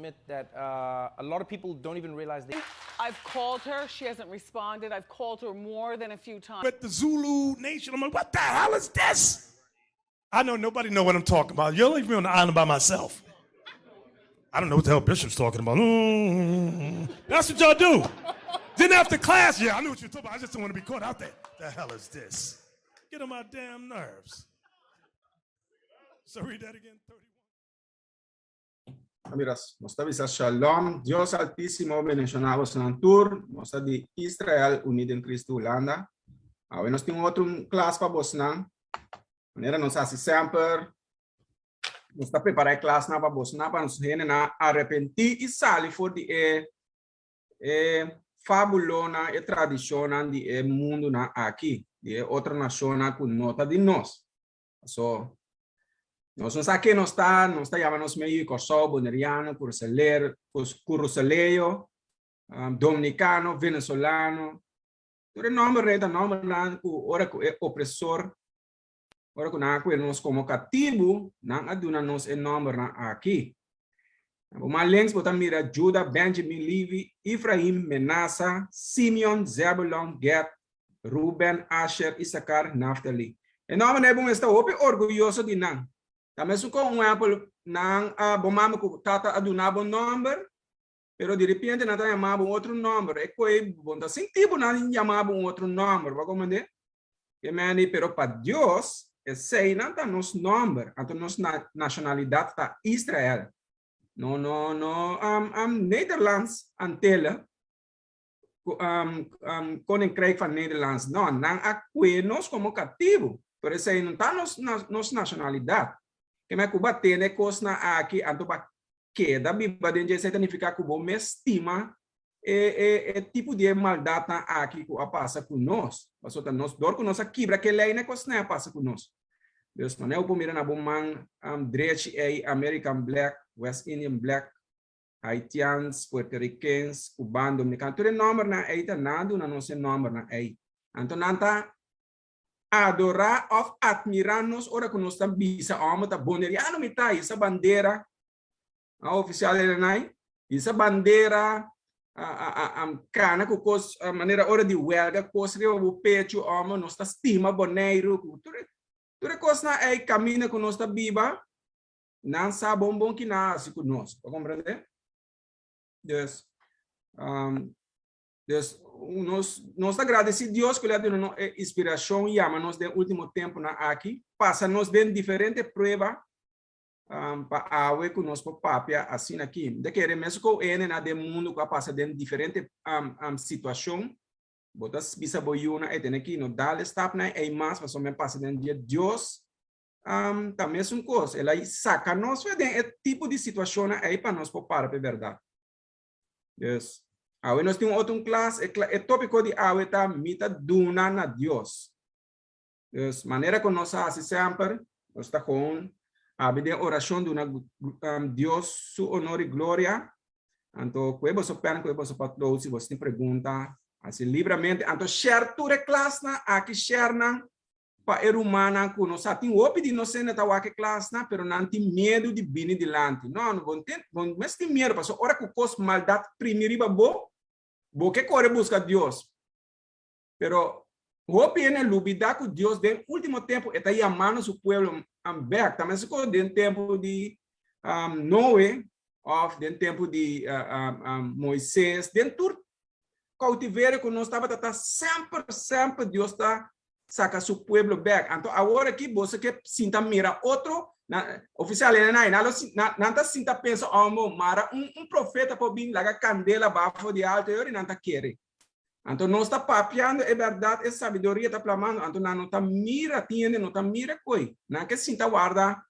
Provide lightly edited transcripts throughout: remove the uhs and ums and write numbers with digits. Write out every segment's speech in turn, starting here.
admit that a lot of people don't even realize they... I've called her. She hasn't responded. I've called her more than a few times. With the Zulu nation, I'm like, what the hell is this? I know nobody know what I'm talking about. You'll leave me on the island by myself. I don't know what the hell Bishop's talking about. That's what y'all do. Then after class, yeah, I knew what you were talking about. I just don't want to be caught out there. The hell is this? Get on my damn nerves. So read that again, 31. Amiras, mosta bisa shalom, Dios Altísimo bendicionamos en tour, mosta de Israel, Uni Den Kristu, Holanda. Hoje nós temos outra classe para você, não? Maneira nós assim sempre, nós está preparar a classe para você, para nos arrepentir e sair for de fabulona e tradição de mundo na aqui, de outra nação com nota de nós. So, nós não sabemos que nós está chamando meio Kosovo, Boneriano, Curuseleio, Dominicano, Venezuelano. Todo nome reta nome lá que ora que é opressor, ora que nós como cativo, não aduna nós nome aqui. Mas links botar mira Juda, Benjamin, Levi, Efraim, Menasse, Simeon, Zebulon, Gad, Ruben, Asher, Issachar, Naphtali. E nome é bom estar orgulhoso de não. Também se com exemplo não bomamos que tata aduna bom número, pero de repente não tá chamando outro número. É que bom tá sem tipo não chamava outro número, vai compreender? Que mane pero para Deus é sei não tá nos número, então nossa nacionalidade tá Israel. No Nederlands antela koninkrijk van Nederlands não aqui nós como cativo, por isso aí não tá nos nacionalidade. Que me Cuba tem coisa aqui anto para queda Bíblia dentro significa que bom me estima tipo de maldade aqui que passa com nós. Passou tá nós dor com nossa quebra que lei né coisa não passa com nós. Deus não é o primeiro na bom man direito é American Black, West Indian Black, Haitians, Puerto Ricans, Cubanos, Dominicanos. Todo nome na aí tá nada na nosso nome na aí. Então nanta adorar of admirar-nos ora que nós estamos bisa alma tá boneriano mita essa bandeira a oficial é essa bandeira cana que cos maneira hora de huelga cos o pecho alma nós está estima boneiro tudo coisa é caminha com nós tá biba não sabe bom que nasce com nós para compreender Deus Deus nós agradecemos a Deus que ele deu uma inspiração e ama-nos no último tempo aqui, passa-nos de diferentes provas para a que nós papia assim aqui. De que mesmo que ele na do mundo que passa de diferentes situações, botas bisa boiuna e tem aqui no dar stop na é mais para somente passa de dia Deus também é uma coisa, ele saca nós de tipo de situação aí para nós papar para verdade. Deus Hoje nós temos outra classe, o tópico de hoje está mita duna na Deus. Deus, maneira que nós fazemos sempre, nós está com a oração de Deus Su honor e glória. Então, que você pensa, que você pode se você tem pergunta, assim livremente. Então, share toda a classe aqui share para o humano que nós temos o pedido nós ainda tá aqui classe na, pero não tem medo de vir delante. Não mas tem medo, porque hora que o cos maldade primeiro bo que corre busca Deus. Pero o pena lubida que Deus de último tempo está chamando seu povo back. Também se com den tempo de Noé, of den tempo de Moisés, den tur cautiverio que nós estava tá sempre Deus está saca seu povo back. Então agora aqui você que sinta mira outro oficial não tá sinta pensa mara profeta para vir lá candela bafo de alto e não tá querer. Então nós está papiando é verdade é sabedoria tá clamando então não tá mira tiene não tá mira coi não que sinta guarda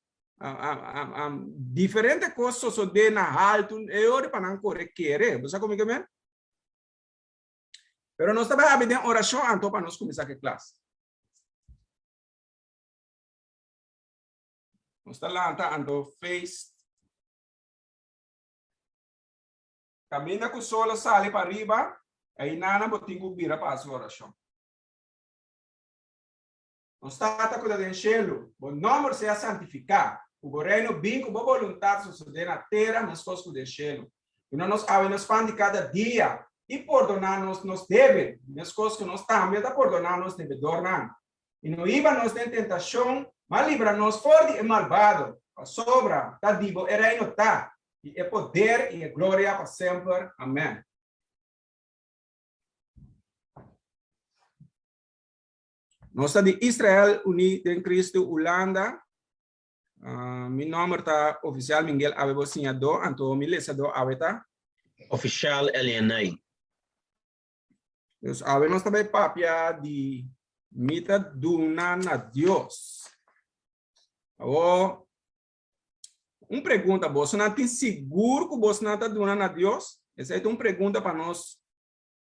diferente coisas só de na alto e ora para não correr querer você como que é pero nós está bem a oração então para nós começar a classe. Nós está lá ando face caminha com o sol sale para arriba aí nana botinho vira para a oração. Nós está com o cielo o nome seja santificado o reino bem com a vontade suceder na terra, nas coisas do cielo. E não nos abre nos pão de cada dia e perdonar-nos nos deve, nas coisas que nós também está perdonar-nos devedor não. E não iba-nos em tentação, mas livra-nos fora de malvado. A sobra, está vivo, e reino está. E é poder e é glória para sempre. Amém. Nós de Israel, Uni Den Kristu, Holanda. Meu nome está oficial Miguel Abebosinhado, Anto Milesado Aveta. Oficial Elianai. Nós nós também papia de mita duna na Deus. Pergunta, você não tem seguro que você não está duna na Deus? Essa é uma pergunta para nós.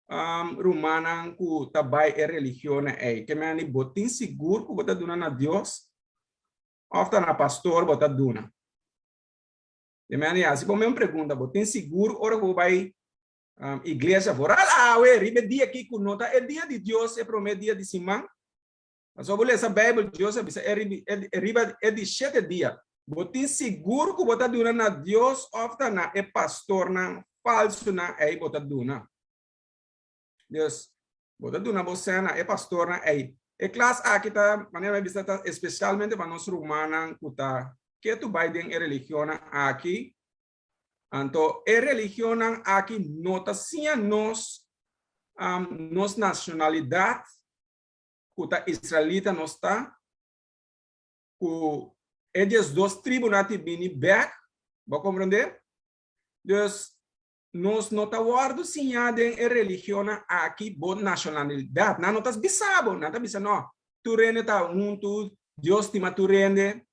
Romana ku tabay e religión que me ani botin seguro ku bota duna na Dios ofta na pastor bota duna de me ani assim bom me pergunta botin seguro ora ku vai igreja foral ribe dia aqui ku nota é dia de Dios é prometo dia de simão mas eu vou ler essa Beibel Dios é riba é de 7 dias botin seguro ku bota duna na Dios ofta na é pastor na falso na é bota duna Deus, bota duna você na é pastor na é classe aqui tá maneira vista tá especialmente para nós romanos que tu vai den religião aqui então é religião aqui nota siña nos nacionalidade que israelita nós tá que eles dois tribos nati bini back vai compreender Deus nós não tá guardo siña de religião aqui boa nacionalidade não tá bisabo não tá bisabo não tu rende tá muito Deus te tu rende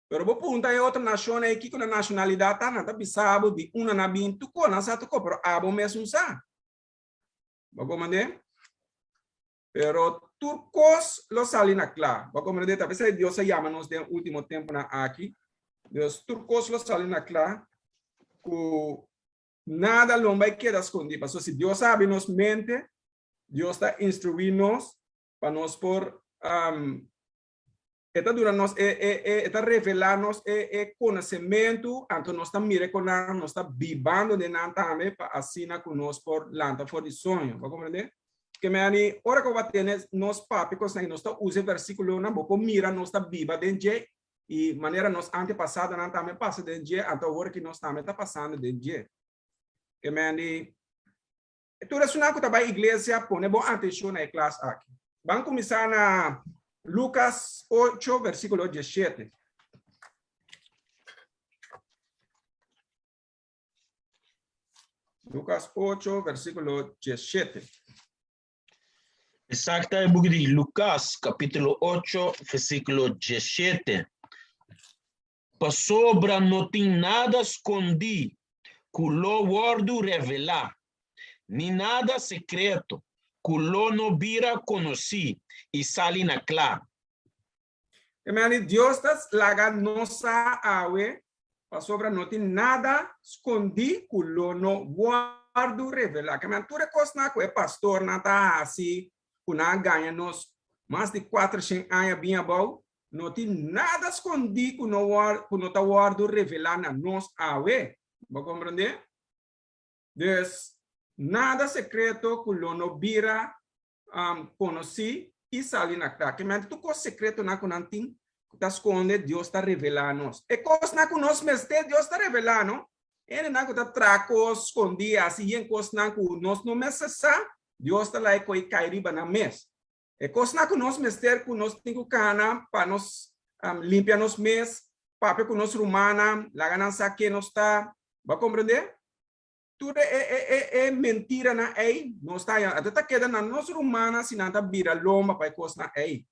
pero bo punta é outra nação aqui com a nacionalidade tá não tá bisabo de uma na bin tu co não sabe co pero abo mesmo sa vai compreender pero turcos lo salina claro vai compreender talvez Deus se chama nos de último tempo na aqui Deus turcos lo salina claro que nada lo vai quedar escondido. Mas se Deus sabe nos mente, Deus está instruindo para nós por está durando nos está revelando conhecimento, então nós está mirando nós está vivendo de nada também para assim conosco por lanta for de sonho. Vai compreender? Que me ani ora que vai ter nos papicos aí nós está usando versículo na boca mira nós está viva dentro e maneira nos antepassada não também passa dentro então agora que nós também está passando dentro que me andi tudo isso na que vai igreja põe bom atenção na classe aqui vamos começar na Lucas 8 versículo 17 Lucas 8 versículo 17 Exacta é book de Lucas capítulo 8 versículo 17 para sobra não tem nada escondido culo guardo revelar, ni nada secreto, culo no vira conocí y sali na claro. Deus está laga nossa awe, para sobra não tem nada escondi, culo no guardo revelar. Que tu recosna que é pastor na tá assim, kuna ganha nos mais de 400 anos bem bom, não tem nada escondi, cuno tá guardo revelar na nos awe. Vai compreender? Deus, nada secreto que não vira conheci e sali na cara. Que mente tu coisa secreto na conantin, que tá esconde Deus está revelando. E coisa na que nós mestre Deus está revelando. Ele na que tá tracos escondi assim, em coisa na que nós não mestra, Deus está lá e coi cairiba na mes. E coisa na que nós mestre que nós tem que cana para nós limpar nos mes, papel que nós romana, lá ganança que nós está vai compreender? Tudo é mentira na ei, não está até queda na nossa humana se não tá vira loma para coisa na ei.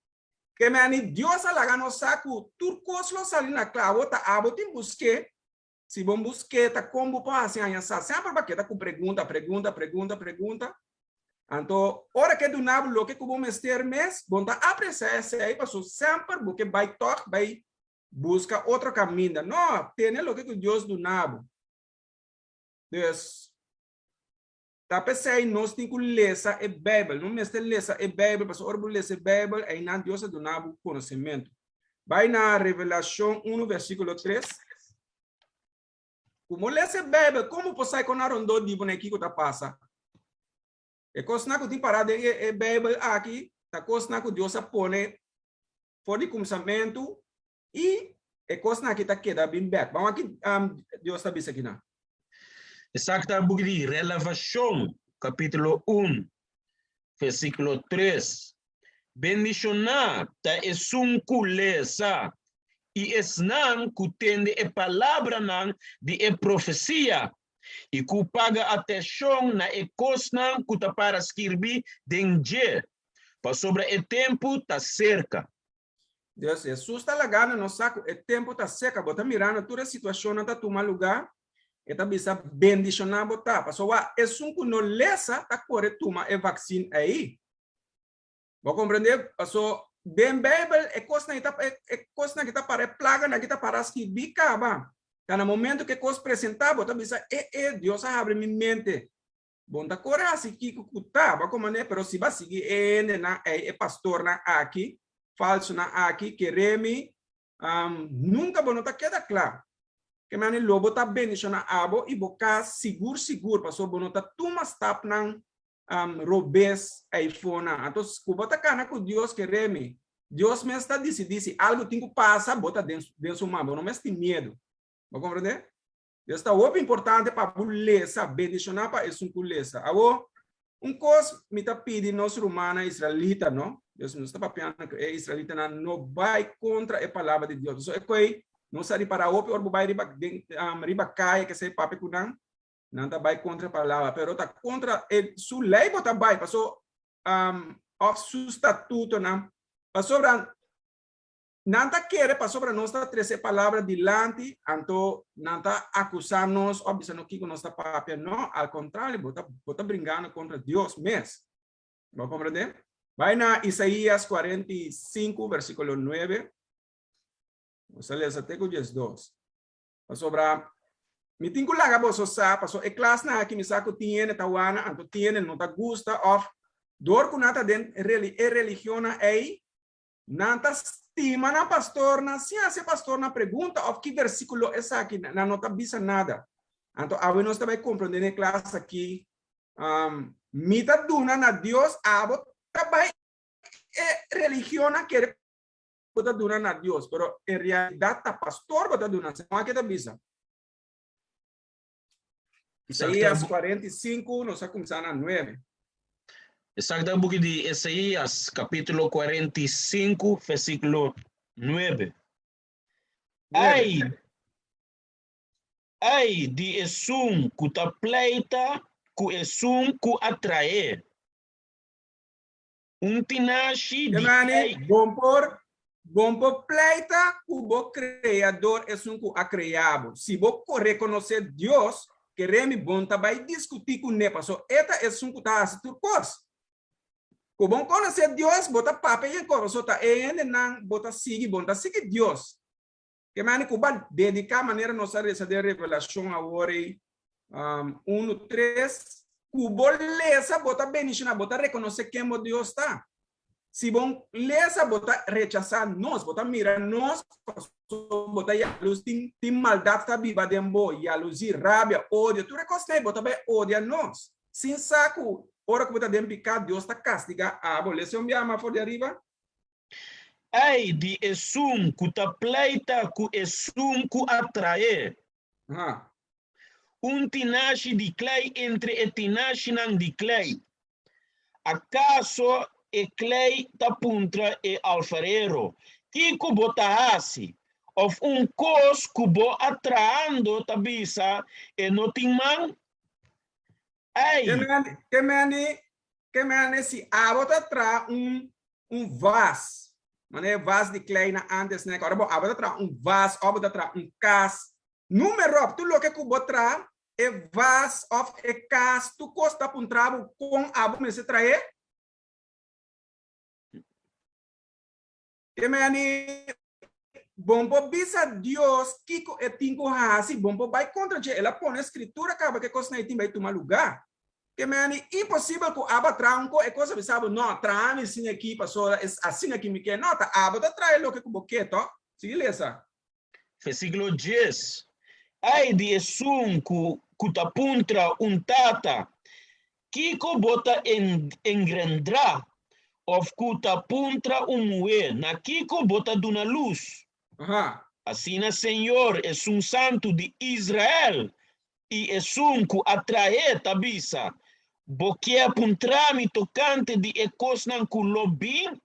Que me ani Deus alaga no saco, tudo coisa lo sali na clavo tá abo tem busque, se bom busque tá como para assim aí sempre vai queda com pergunta. Então, hora que do nabo lo que como mester mes, bom tá apreciar esse aí para sempre porque vai tocar, vai busca outro caminho. Não, tem lo que Deus do nabo. Deus, tá pensei nós tem que ler a Beibel, não mestre ler a Beibel, mas ora ler a Beibel aí não Deus é do nabo conhecimento. Vai na Revelação 1, versículo 3. Como lê essa Bíblia, como você com a rondo de bonequinho da passa? É coisa que tem parado é Bíblia aqui, tá coisa que Deus apone for de começamento e é coisa que tá queda bem back. Vamos aqui, Deus está bem aqui na. Exacta book de Revelación, capítulo 1, versículo 3. Bendicionar ta esunculeza e esnan kutende e palavra nan de e profecia e ku paga atenção na e cosnan kuta para escrever denje para sobre e tempo ta cerca. Deus, Jesus está lagando no saco, o tempo está seca, bota mirando toda a situação não está tomando lugar, e tá bisa bendicionar botar, passou a esunku no lesa tá corre toma e vacina aí. Vou compreender? Passou bem Beibel é coisa que tá para plaga na que tá para que bica ba. Tá no momento que coisa apresentar, bota bisa Deus abre minha mente. Bom tá corre assim que cuta, ba como né, pero se vai seguir na pastor na aqui, falso na aqui quereme nunca bom tá queda claro. Que mani lobo tá bendicionar abo e boca seguro passou bom tá tuma stap nang robes iPhone. Então cuba tá cana com Deus que reme. Deus me está disse algo tem que passar bota dentro uma, não me tem medo. Vou compreender? Deus está muito importante para bulesa bendicionar para isso bulesa. Abo coisa me tá pedindo nós romana israelita, não? Deus nos está papiando que israelitanan não vai contra a palavra de Deus. So é coi não sabe para o pior vai riba cai que se papi kunang não tá vai contra a palavra, pero tá contra su lei bota vai passou of su estatuto não passou não tá querer passou para nós tá trazer palavra dilante então não tá acusar-nos ou dizendo que nós tá papi não, ao contrário bota brincando contra Deus mesmo. Vamos compreender? Vai na Isaías 45 versículo 9. Vamos ler até com 2. Sobre me tenho que lagar você sabe, passou é classe na aqui me saco tiene tawana, anto tiene não tá gusta of dor com nada den religião aí, nanta estima na pastor na se pastor na pergunta of que versículo é essa aqui na não tá bisa nada. Então a nós também compreender na classe aqui mita duna na Deus abo também religião quer bota duna na Deus, pero en realidad ta pastor bota duna, não aqui da bisa. Isaías 45, nós vamos começar na 9. Exacta book de Isaías, capítulo 45, versículo 9. Ai de esum ku ta pleita, ku esum ku atrae. Tinashi de bom por pleita, o criador é um criado. Se você reconhecer Deus, queremos bom também discutir com ele. So, esta é um tá assim tudo coisa. Se bom conhecer Deus, bota papel e coisa. So tá não bota seguir Deus. Que mane que vai dedicar maneira nossa de revelação agora 1:3. Que beleza bota bendicionar, bota reconhecer quem Deus está. Se bom lesa bota rechazar nós, bota mirar nós, bota a luz tem maldade tá viva dembo, e a luz rabia, ódio, tu reconhece bota bem ódio nós. Sem saco, ora que bota dem picar, Deus tá castiga, lesa me ama for de arriba. Ai de esum ku ta pleita ku esum ku atrae. Tinashi de clay entre tinashi nan de clay. Acaso e clay ta puntra e alfarero. Kiko botahasi of cos kubo atraando tabisa e notingman. Ai. Que mane si abota tra vas. Mané vas de clay na antes né. Agora abota tra vas, abota tra cas. Número, tu lo que kubo tra e vas of e cas tu costa puntrabo com abo me se trae. Emani bombo bisa Deus kiko e tingo hasi bombo vai contra je ela põe a escritura acaba que costa nem vai tomar lugar. Que é impossível que aba tranco e coisa sabe não trame assim aqui passou assim aqui me quer nota aba tá trai lo que com boqueto se lesa. Versículo 10. Ai de esum kuta puntra tata kiko bota engrandra of kuta puntra mue na kiko bota duna luz. Assim o Senhor é santo de Israel e é ku atrae tabisa. Porque apuntrami tocante de ecosnan kulobin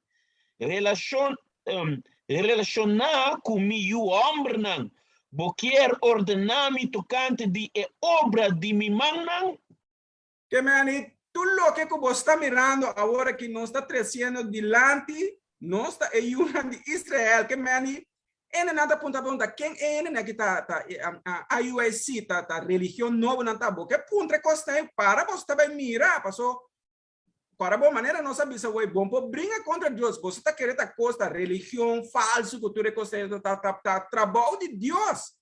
relacionar com miu ombrnan. Boquer ordenami tocante de obra de mi magnan. Que tudo lo que você está mirando agora que nós está crescendo dilante, nós está em Uni de Israel, que nada ponta quem é que tá IUIC tá religião nova não tá bom que puntre costa para você também mirar passou para boa maneira não sabe se é bom por brinca contra Deus você tá querendo costa religião falso cultura costa tá trabalho de Deus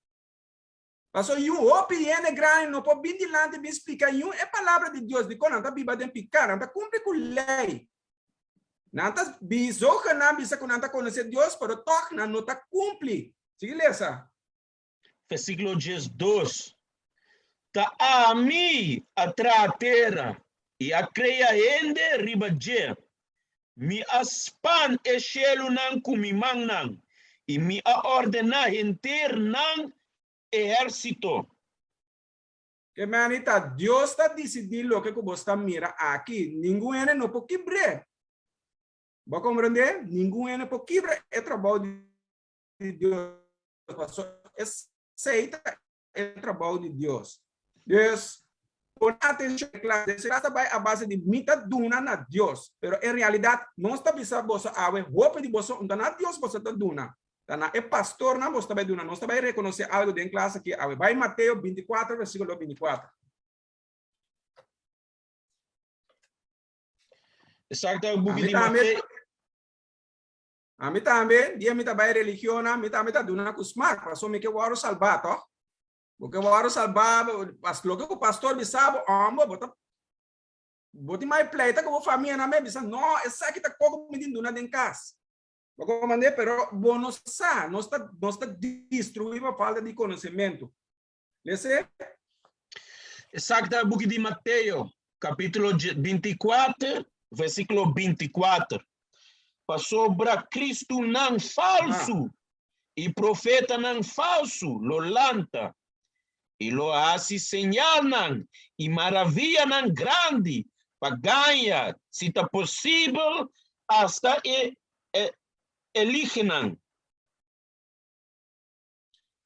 passou opinião é grande não pode vir dilante me explicar é palavra de Deus de quando tá Bíblia tem Pika não tá cumpre com lei. Nanta bisoka na bisa com nanta conhecer Deus, pero toque na nota cumpre. Sigue lesa. Versículo 12. Ta a mi atra terra e a creia ende ribaje. Mi aspan eshelu nan kumimang nan e mi a ordena enter nan exército. Que manita Deus está decidindo o que você está mira aqui. Ninguém não pode quebrar. Vou compreender? Ninguém é por quebrar é trabalho de Deus. Aceita é trabalho de Deus. Deus, por atenção, claro, vai a base de muita duna na Deus. Pero em realidade, não está pensando você a roupa de você, não na Deus você está duna. Tá é pastor na você vai duna. Não está vai reconhecer algo dentro da classe que vai Mateus 24, versículo 24. Exacto, buki di Mateus. A mim também, dia me também religião, a mim também tá dando com os marcos, só me que eu salvar, tá? Porque eu vou salvar, as logo que o pastor me sabe, amo, bota mais pleita com a família na minha bisa, não, essa aqui tá pouco me dando na casa. Vou comandar, pero bom não está destruindo a falta de conhecimento. Lesse? Exacto, buki di Mateus, capítulo 24, versículo 24. Sobre Cristo não falso e profeta não falso lo lanta e lo hace señal não e maravilha não grande para ganhar se tá possível hasta eligenan.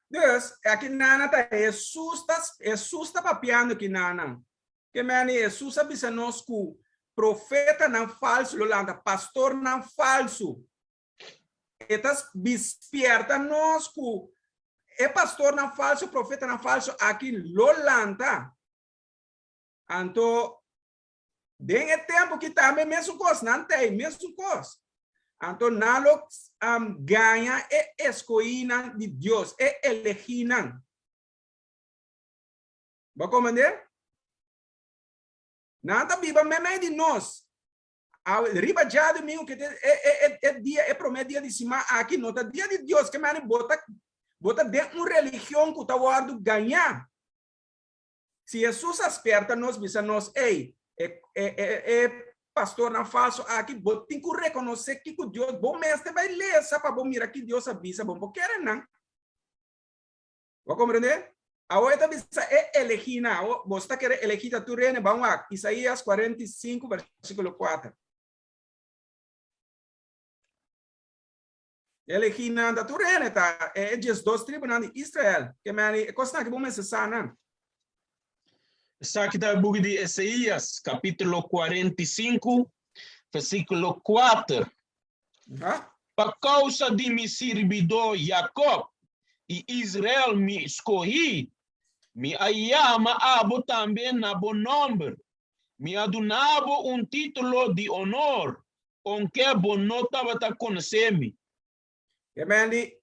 Deus, aqui nana tá Jesus tá papiando aqui nana. Que mani Jesus avisa nós que profeta não falso, Lolanda, pastor não falso. Etas despierta nós que pastor não falso, profeta não falso, aqui Lolanda. Então, tem tempo que também mesmo coisa, não tem, mesmo coisa. Então, nalo ganha escolhina de Deus, elegina. Vai compreender? Nada Bíblia meme de nós. Riba já domingo que é prometo dia de cima aqui não tá dia de Deus que mane bota dentro religião que tá guardo ganhar. Se Jesus aperta nós bisa nós pastor não falso aqui tem que reconhecer que Deus bom mestre vai ler para bom mirar que Deus avisa bom porque não. Vai compreender? Agora também é elegina, você quer elegir a tua reina, vamos lá, Isaías 45, versículo 4. Elegina a tua reina, tá? É dias 2 tribunais de Israel, que é coisa que vamos acessar, não? Está aqui no livro de Isaías, capítulo 45, versículo 4. Por causa de mi servidor Jacob e Israel me escolhi, me ayama abo também na bom nome, me adunabo título de honor, onde bom nota bata conhecer-me.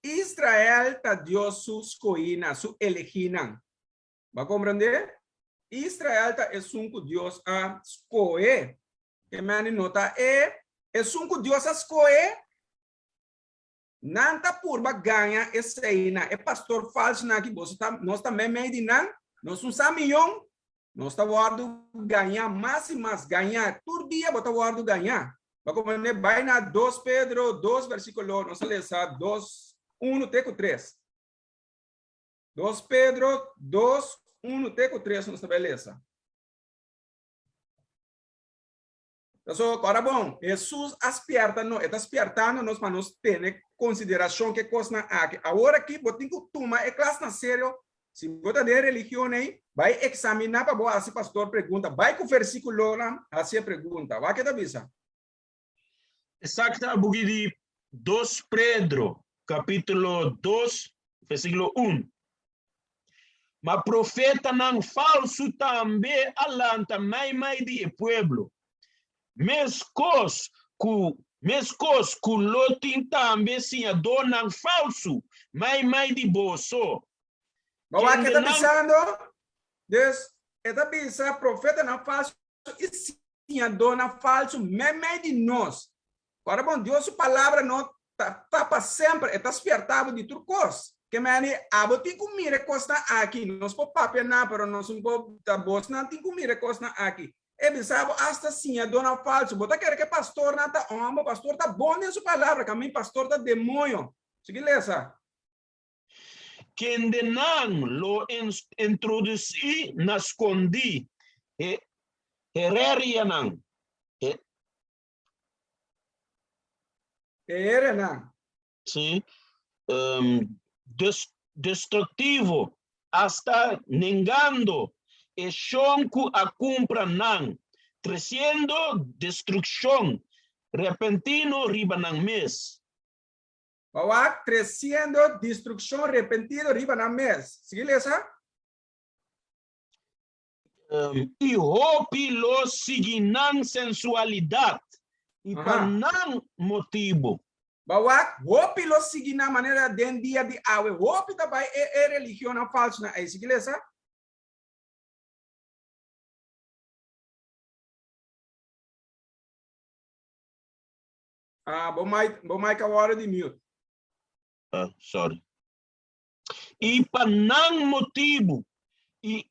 Israel tá Dios su escolhina, su elegina. ¿Va a comprender? Israel tá é sunco Deus a escolher. Que mani nota é sunco Deus a escolher. Nanta purba ganha é seina é pastor falso na que você tá nós também meio de não nós não sabemos nós tá guardo ganhar mais e mais ganhar todo dia bota guardo ganhar. Mas como né vai na 2 Pedro 2 versículo nós lê 2 1 teco 3. 2 Pedro 2 1 teco 3 nós beleza. Então, agora bom, Jesus aspierta no, está aspiertando nós para nós ter consideração que coisa aqui. Agora aqui, botem que tomar é classe na sério. Se botar de religião aí, vai examinar para boa, assim pastor pergunta, vai com o versículo lá, assim a pergunta. Vai que tá visa. Exacto, bugi de 2 Pedro, capítulo 2, versículo 1. Mas profeta não falso também alanta mais de pueblo. Mescos ku lotin também siña donan falso, mais de bolso. Mas o que está pensando? Deus, está pensando, profeta não falso, e siña dona falso, mais de nós. Agora, bom, Deus, sua palavra não está para sempre, está despertado de turcos. Que me abo tem que mirar coisa aqui, nós por papel não, pero nós não por não tem que mirar coisa aqui. Sabe, hasta siña dona falso. Bota quer que pastor não tá homem, pastor tá bom nessa palavra, que a mim pastor tá demônio. Sigue lesa. Quem denan lo introduzi nascondi, hererianan. Hererianan. Sim. Destrutivo, hasta negando. E shonku a cumpra nan, trazendo destruição, repentino riba nan mes. Bawak, trazendo destruição repentino riba nan mes. Sigue lesa? E hopi lo siginan sensualidade, e panan motivo. Bawak, hopi lo sigina maneira den dia de awe, hopi também é religião falsa na aí. Sigue lesa? Bom mais agora de mute. Sorry. E para não motivo, e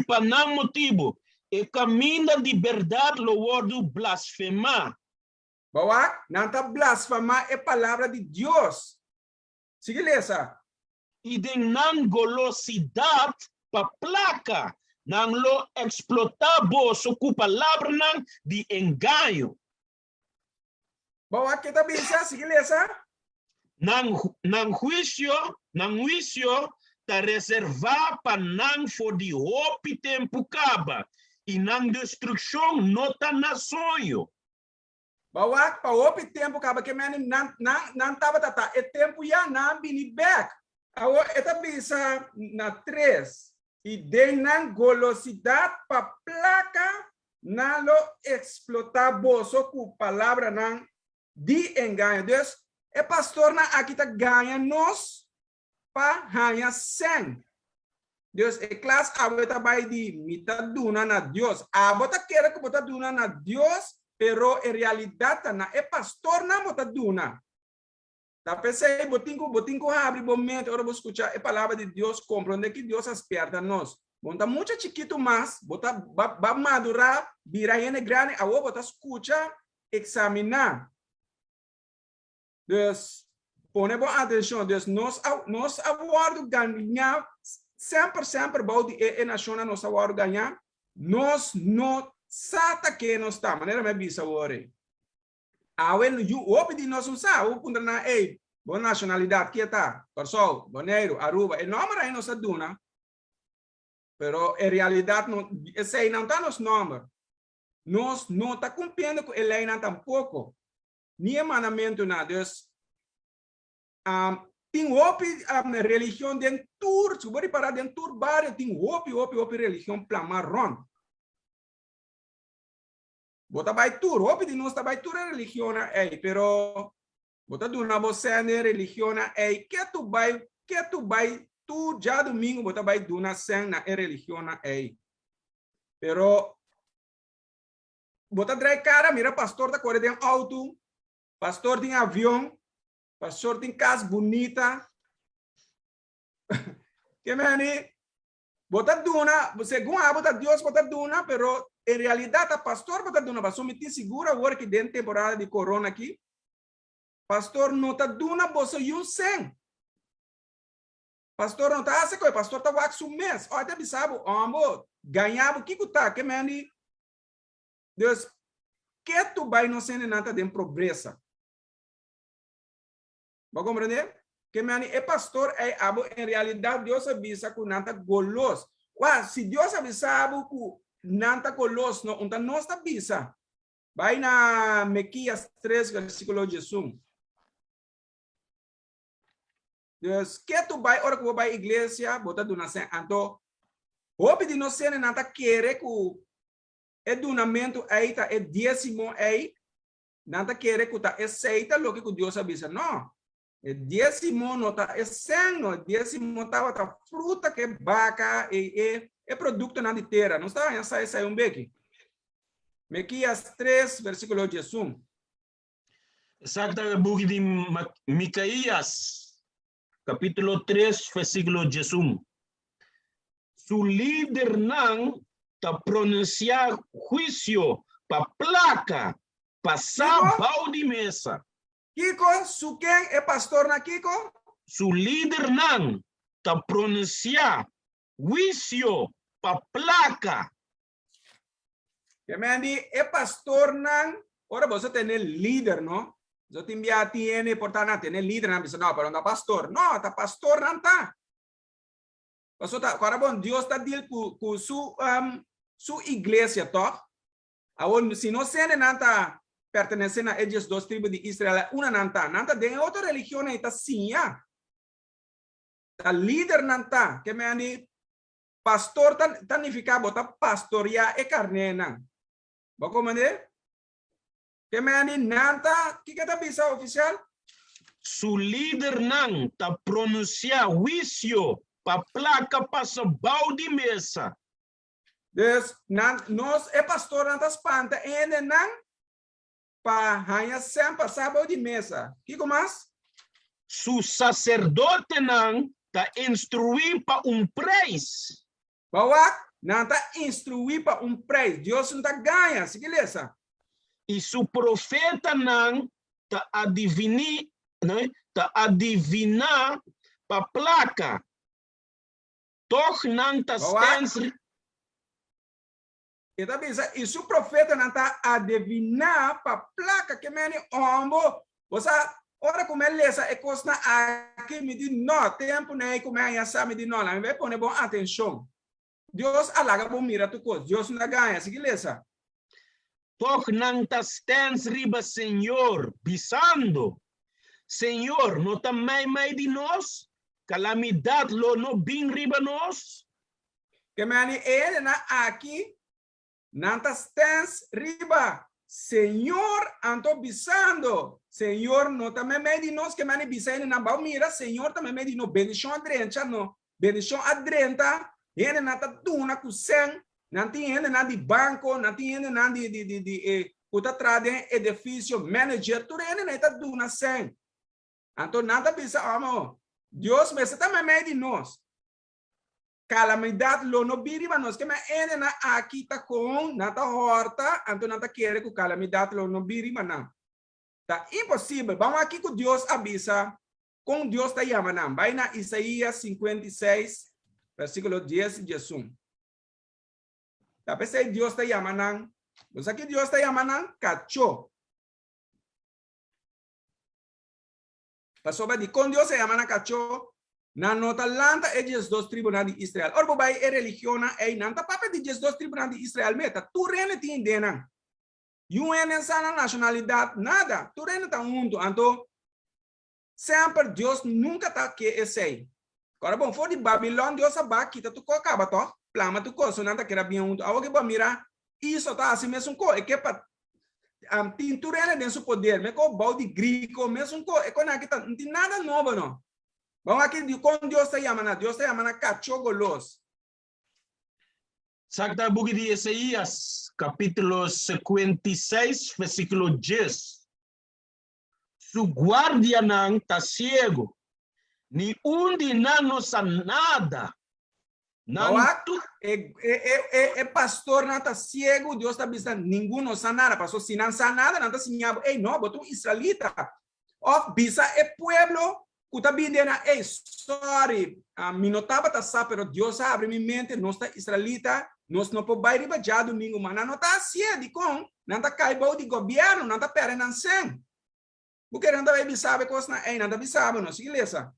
para não motivo, e caminho de verdade lo word blasfemar. Bawa, não tá blasfemar é palavra de Deus. Sigue lesa. E de não golosidade pa placa, não lo explotar bolso com palavra não de engano. Bawa kita bisa sigue lesa. Nang juicio ta reservar para não for de hopi tempo caba e nang destruição nota na sonho. Bawa pa hopi tempo caba que men nan tava tata é tempo ya nan bini back. Awo eta bisa na 3 e de nan golosidade pa placa na lo explotar bolso com palavra nan de engano. Deus é pastor na aqui tá ganha nós para ganhar 100. Deus é classe a bota vai de mita duna na Deus. A bota quer que bota duna na Deus, pero em realidade na é pastor na bota duna. Tá pensei botinho abre momento ora vou escutar a palavra de Deus, compreender que Deus aspierta nós. Bota muito chiquito mais, bota va madurar, vira ene grande, a bota escuta, examinar. Deus, põe boa atenção, Deus, nós aguardo ganhar, sempre, balde e naciona nós aguardo ganhar, nós não sata que nós está, maneira me bisa ore. Awen, o pedi nós não sabe, o punta na boa nacionalidade que está, Corsol, Boneiro, Aruba, e não aí nós duna, pero em realidade não, esse não está nos números, nós não está cumprindo com ele não tampouco. Ni mandamento na Deus. Tem hopi religião den tour, se você parar den tour bar, tem hopi religião plamarron. Bota vai tour, hopi de nós tá vai tour religião pero bota do na você religião que tu vai tu já domingo bota vai duna sem na religião na ei. Pero bota drai cara, mira pastor tá correndo em auto, pastor tem avião, pastor tem casa bonita. Que mani bota duna, segundo a bota Deus bota duna, pero em realidade a pastor bota duna, mas me segura agora que dentro temporada de corona aqui, pastor não tá duna, você um sem. Pastor não tá assim, pastor tá waxo mês. Ó, até bisabo, amor, ganhava o que tá, que mani Deus, que tu vai não ser nada de pobreza. Vai compreender? Que mani é pastor é abo em realidade Deus avisa que nada golos. Uau, se Deus avisava que nada golos, não, então nós avisa. Vai na Mequias 3 versículo 18. Deus, que tu vai ora que vai igreja, bota do nascer, então, hope de não ser nada querer que é donamento aí tá é dízimo aí, nada querer que tá aceita lo que Deus avisa, não. É dízimo não tá é sem, não, dízimo tá fruta que vaca é produto na terra, não está essa um beque. Mequias 3 versículo 18. Exactamente, buku de Micaías, capítulo 3, versículo 18. Su líder não ta pronunciar juicio pa placa, passar balde mesa. Kiko, su quem é pastor na Kiko? Su líder não ta pronunciar juicio pa placa. Que mandi é pastor não, ora você tem líder, não? Yo te envía tiene portana tiene líder na bisa no, pero não pastor. No, tá pastor não tá. Pastor tá, agora bom, Deus tá deal com su igreja, tá? Aonde se não sendo não tá pertencendo a esses dois tribos de Israel, uma não tá de outra religião aí tá siña. Tá líder não tá, que me ani pastor tá nifica bota pastoria e carne não. Vou comandar? Que me ani nanta, que tá bisa oficial? Su líder não ta pronunciar juicio pa placa passa balde mesa. Dus nós é pastor nanta espanta ainda não pa hanha sempre sábado de mesa. Que mais? Su sacerdote não ta instruir pa preço. Bawa nanta instruir pa preço. Deus não tá ganha, se que lesa. E su profeta não ta adivinir, né? Ta adivinar pa placa. Toch não ta stens. Então, e su profeta não tá adivinar pa placa que meni ombo. Você ora como ele lesa e costa aqui me diz não, tempo nem como é essa me diz não, lá me vai pôr bom atenção. Deus alaga bom mira tu coisa. Deus não ganha, se que lesa. Toch não ta stens riba Senhor, bisando. Senhor, não ta mai de nós? Calamidade lo no bin riba nós? Que mani ele na aqui não ta stens riba. Senhor, anto bisando. Senhor, não ta mai de nós que mani bisando na bau mira. Senhor ta mai de nós. Bendição adrenta, no. Bendição adrenta. Ele não ta duna kusen. Não tem nada de banco, não tem nada de trade edifício, manager, tudo ele não está dando sem. Então, nada bisa, amor. Deus me está também de nós. Calamidade, lo no biri, mas nós que me ele na aqui tá com, nada horta, então nada quer que calamidade, lo no biri, mas não. Tá impossível. Vamos aqui com Deus avisa, com Deus está chamando. Vai na Isaías 56, versículo 10 e 11. Tapi saya Dios está llamando, pues aquí Dios está llamando cacho. Pasó de con Dios se llaman cacho. Na nota lanta ellos dos tribunales de Israel. Orbo bai e religión e nanta papa de ellos dos tribunales de Israel meta. Tu rene ti indena. UN sana nacionalidad nada. Tu rene ta mundo anto. Sempre Dios nunca ta que esse. Agora bom, for de Babilônia Dios aba kita tu ko acaba to. Plama tu coisa, nada que era bem um. Algo que vai mirar, isso tá assim mesmo co, é que para tintura dentro do poder, me co balde grego, mesmo co, é quando aqui tá, não tem nada novo não. Vamos aqui, quando Deus está chamando cacho golos. Sakta buku di Isaías, capítulo 56, versículo 10. Su guardia não tá cego, ni undi não sabe nada. Não Pastor não está cego, Deus está dizendo, ninguém não sabe nada. Pastor, se não sabe nada, não está siñado. Ei, não, botou israelita. Of bisa pueblo, kuta bidena, ei, sorry, me notava tá sá, pero Deus abre minha mente, nós tá israelita, nós não podemos ir já domingo, mas não tá cego, com, não tá caibou de governo, não tá pera não sem. Porque não tá bem sabe coisa, ei, não tá bem sabe, não, se lesa.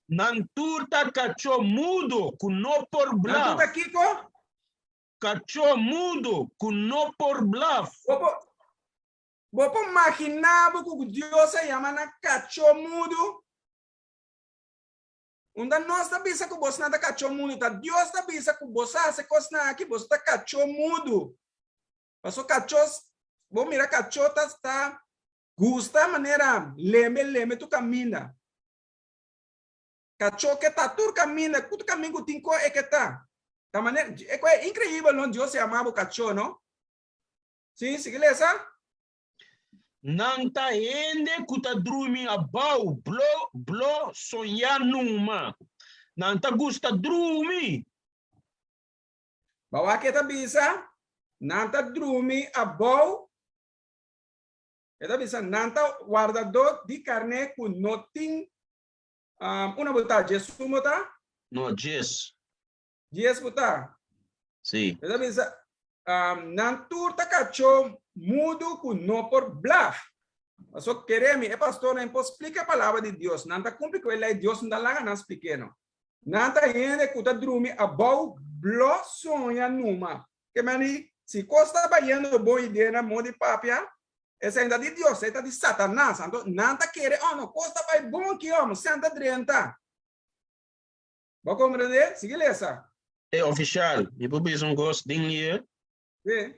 Nanturta cacho mudo, com no por bluff. Nanturta kiko? Cacho mudo, com no por bluff. Bopo imaginava que Deus se chama na cacho mudo. Onda nós tá bisa que você não tá cacho mudo, tá? Deus tá bisa que você se coisa aqui, você tá cacho mudo. Passou cachos, bom mira cacho tá gusta maneira leme tu caminha. Cacho que tá tur caminha, tu caminho tinco é que tá. Da maneira, é incrível, não? Deus se chamava cacho, não? Sim, se lesa? Nanta ende kuta drumi abau blo sonhar numa. Nanta gusta drumi. Bawa kita bisa nanta drumi abau. Kita bisa nanta guardador di carne com nothing. Una botar Jesus mota? No, Jesus. Jesus botar. Sim. Kita bisa nantur takacho mudo com no por bluff. Só queremos, pastor, não pode explicar a palavra de Deus. Não está cumprir com ele, é Deus não dá lá não explicar. Não está ainda que está dormindo, abau, blo, sonha numa. Que mani, se costa baiano boa ideia na mão de papia, essa ainda de Deus, essa de Satanás. Então, não está querendo, não, costa vai bom aqui, homem, senta drenta. Vou compreender? Siga essa. É oficial, e por isso gosto de dinheiro. Sim.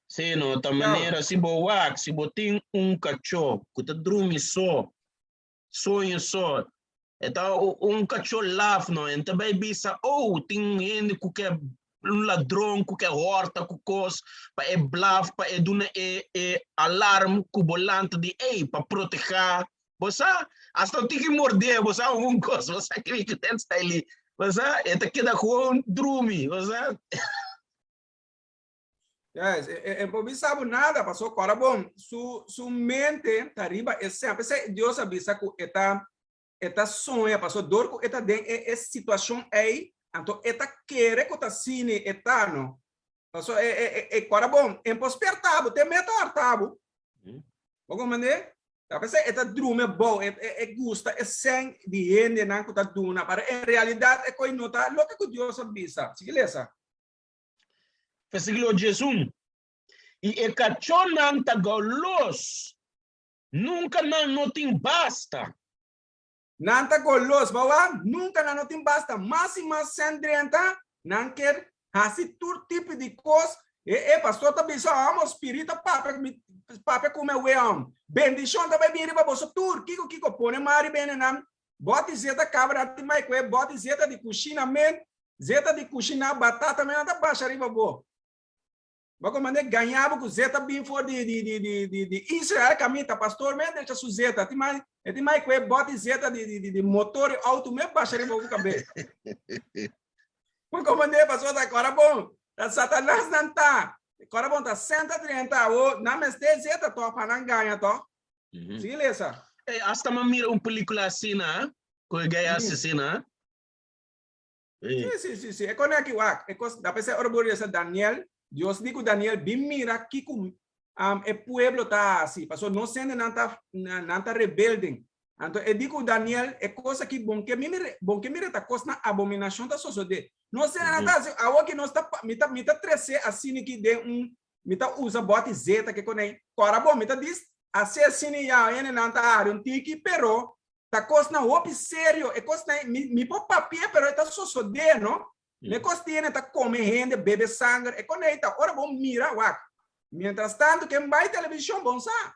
Sim, não, da maneira, se boa, se botem cachorro, que tá dormindo só, sonho só, então cachorro lava, não, então vai bisa, tem gente que é ladrão, que é horta, que coisa, para é bluff, para é duna alarme, que volante de, para proteger, você, hasta tem que morder, você, coisa, você que tem que ali, você, tá queda com dormir, você. Yes, não sabe nada, passou agora bom. Su mente tá riba é sempre Deus avisa que eta sonha, passou dor que eta den situação aí, então eta quer que tá sine etano. Passou agora bom, é pospertabo, tem meta artabo. Vou compreender? Tá pensando eta drume bom, gusta, sem de ende não que tá duna, para em realidade é coi nota, lo que Deus avisa. Sigue lesa. Versículo 11. E o cachorro não está golos. Nunca não tem basta. Não está golos, bawa. Nunca não tem basta. Mas e mais sendrenta, não quer fazer todo tipo de coisa. Pastor, também só amo espírito, papai como é o amo. Bendição também vem para você tur. Kiko, põe mari bem não. Bota zeta cabra, bota zeta de coxina, zeta de coxina, batata, mas não tá baixa arriba, boa. Vou mandar ganhava com zeta bem for de Israel caminho tá pastor mesmo deixa su zeta tem mais que bota zeta de motor auto mesmo baixaria vou caber. Vou mandar pastor tá agora bom tá Satanás não tá agora bom tá 130 o na mestre zeta to para não ganha to. Sim lesa. Hasta mira película assim, né? Que ganha assim, né? Sim. É quando é que é coisa da pessoa orgulho essa Daniel. Deus digo Daniel, bem mira que o pueblo tá assim, passou não sendo nanta rebelde. Então eu digo Daniel é coisa que bom que mira tá coisa na abominação tá sociedade. Não sei nada assim, a que nós tá mita 13 assim que de mita usa bote zeta que conei. Agora bom, mita diz assim já ele não tá tiki pero tá coisa na op sério, é coisa me pôr papel pero tá sociedade, não? Me costiene tá come gente, bebe sangue, e conecta. Ora bom mira, wak. Mientras tanto, quem vai televisão bom sa.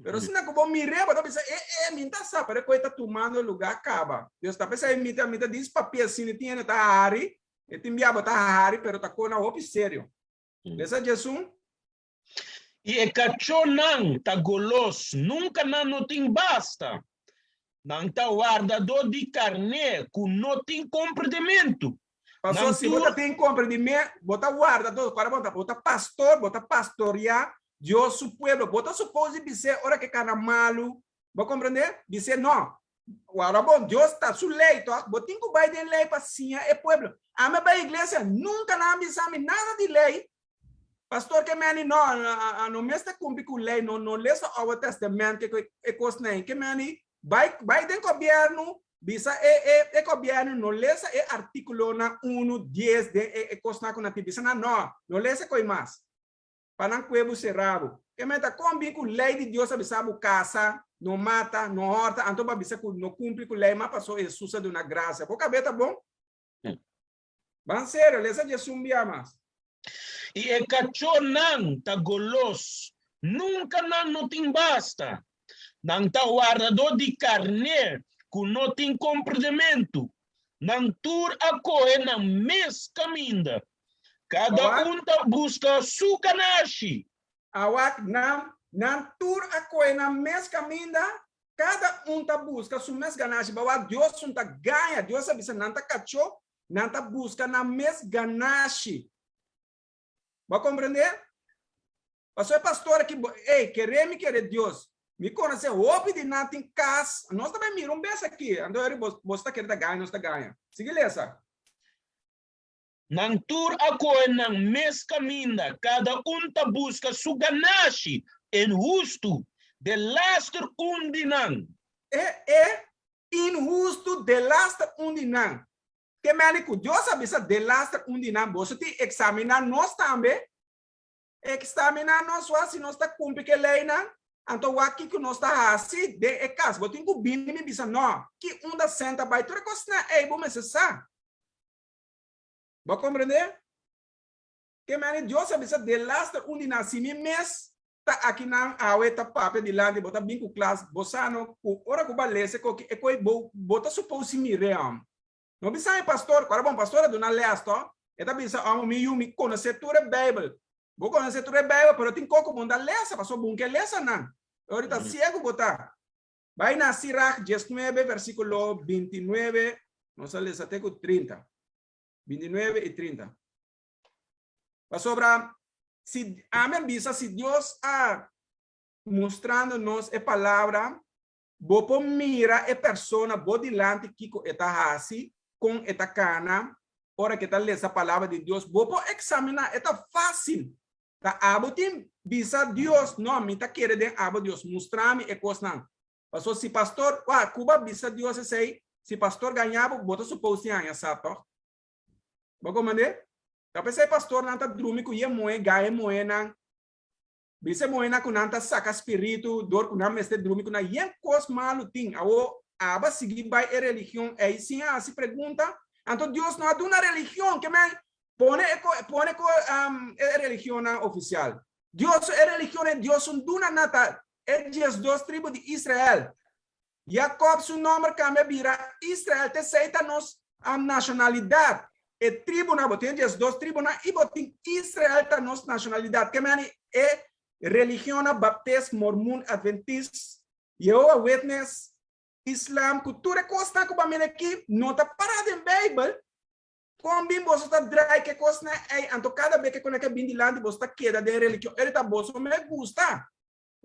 Pero se não como mire, bota pensa, minta sa, para que está tomando o lugar acaba. Deus está pensando, minta diz papel assim, tinha tá hari, e tem biaba tá hari, pero tá com na op sério. Dessa Jesus. E é cachonan, tá golos, nunca não tem basta. Não tá guardador de carne, com não tem compreendimento. Passou se bota tem compreendimento, bota guardador, para bota pastor, bota pastorear, Dios su pueblo, bota supose dizer, ora que cana malu, vou compreender? Dizer não. Agora bom, Deus está su lei, tá? Botin que vai de lei para siña é pueblo. A minha igreja nunca não avisame nada de lei. Pastor que meni não me está cumprir com lei, não lê só o testamento que é coisa nem que meni vai de governo, bisa é governo não lê só é artículo na 1:10 de é coisa na conati bisa não lê só coi mais. Para não cuevo cerrado. Que meta combi com lei de Deus abisabu casa, não mata, não horta, então babisa não cumpre com lei, mas passou Jesus de uma graça. Por cabeta bom? Van sério, lê só Jesus mais. E é cachonan, tá golos, nunca não tem basta. Não tá guardador de carne, que não tem compreendimento. Não tur a correr na mes caminda. Cada tá busca su ganache. Awak não tur a correr na mes caminda. Cada tá busca su mes ganache. Bawa Deus tá ganha, Deus sabe se não tá cacho, não tá busca na mes ganache. Vai compreender? Pastor pastor aqui, querer Deus. Me conhece, o de nada em casa. Nós também miramos bem aqui. Andou você está querendo ganhar, nós está ganhando. Siga essa. Nang tur ako nang mes caminda, cada tá busca su ganache, injusto, de laster undinan. É injusto de laster undinan. Que médico, Deus sabe se de laster undinan, você tem que examinar nós também. Examinar nós, se nós está cumprindo que lei, não. Então, aqui que nós está assim, de caso, você tem que vir e me dizer, não, que da senta vai, tu recostar, vou me cessar. Vai compreender? Que médico, Deus sabe se de laster undinan, se me mês, tá aqui na aueta papel de lá, de botar bem com classe, bosano, ora que balece, que é coi bota supor se me ream. Não precisa pastor, qual é bom pastor do na lesto, é da bisa me conhecer tudo é Beibel. Vou conhecer tudo é Beibel, pero tem coco bom da lesa, pastor bom que lesa não. Ahorita ciego botar. Vai na Sirach 19 versículo 29, não sei lesa até com 30. 29 e 30. Pastor Abraham, se amém bisa se Deus mostrando-nos a palavra, vou mira a persona, vou dilante que está assim, com esta cana, ora que está lendo essa palavra de Deus, vou examinar, é fácil. Tá abotim, bisa Deus, não, me tá querendo abo Deus, mostrar-me e coisa não. Passou se pastor, Cuba bisa Deus sei, se pastor ganhava, bota supor se ganha, sabe? Vou comandar? Tá pensei pastor não tá dormindo com ia moe, ganha moe não. Bisa moe na com não tá saca espírito, dor com não mestre dormindo com não, ia coisa malu ting, aba seguir by a religião, aí sim se pergunta, então Deus não há uma religião que me pone com a religião oficial. Deus é religião, Deus um duna nata, é Deus dos tribos de Israel. Jacob seu nome cambia vira Israel, te aceita nos nacionalidade. E tribo na botem Deus dos tribos na e botem Israel ta nos nacionalidade. Que me é religião baptista, mormon, adventista, Jehovah Witness, Islam, cultura costa que para aqui não está parado em Beibel. Com bem você está dry que costa então cada vez que conecta bem de lá você está queda de religião. Ele tá bolso me gusta.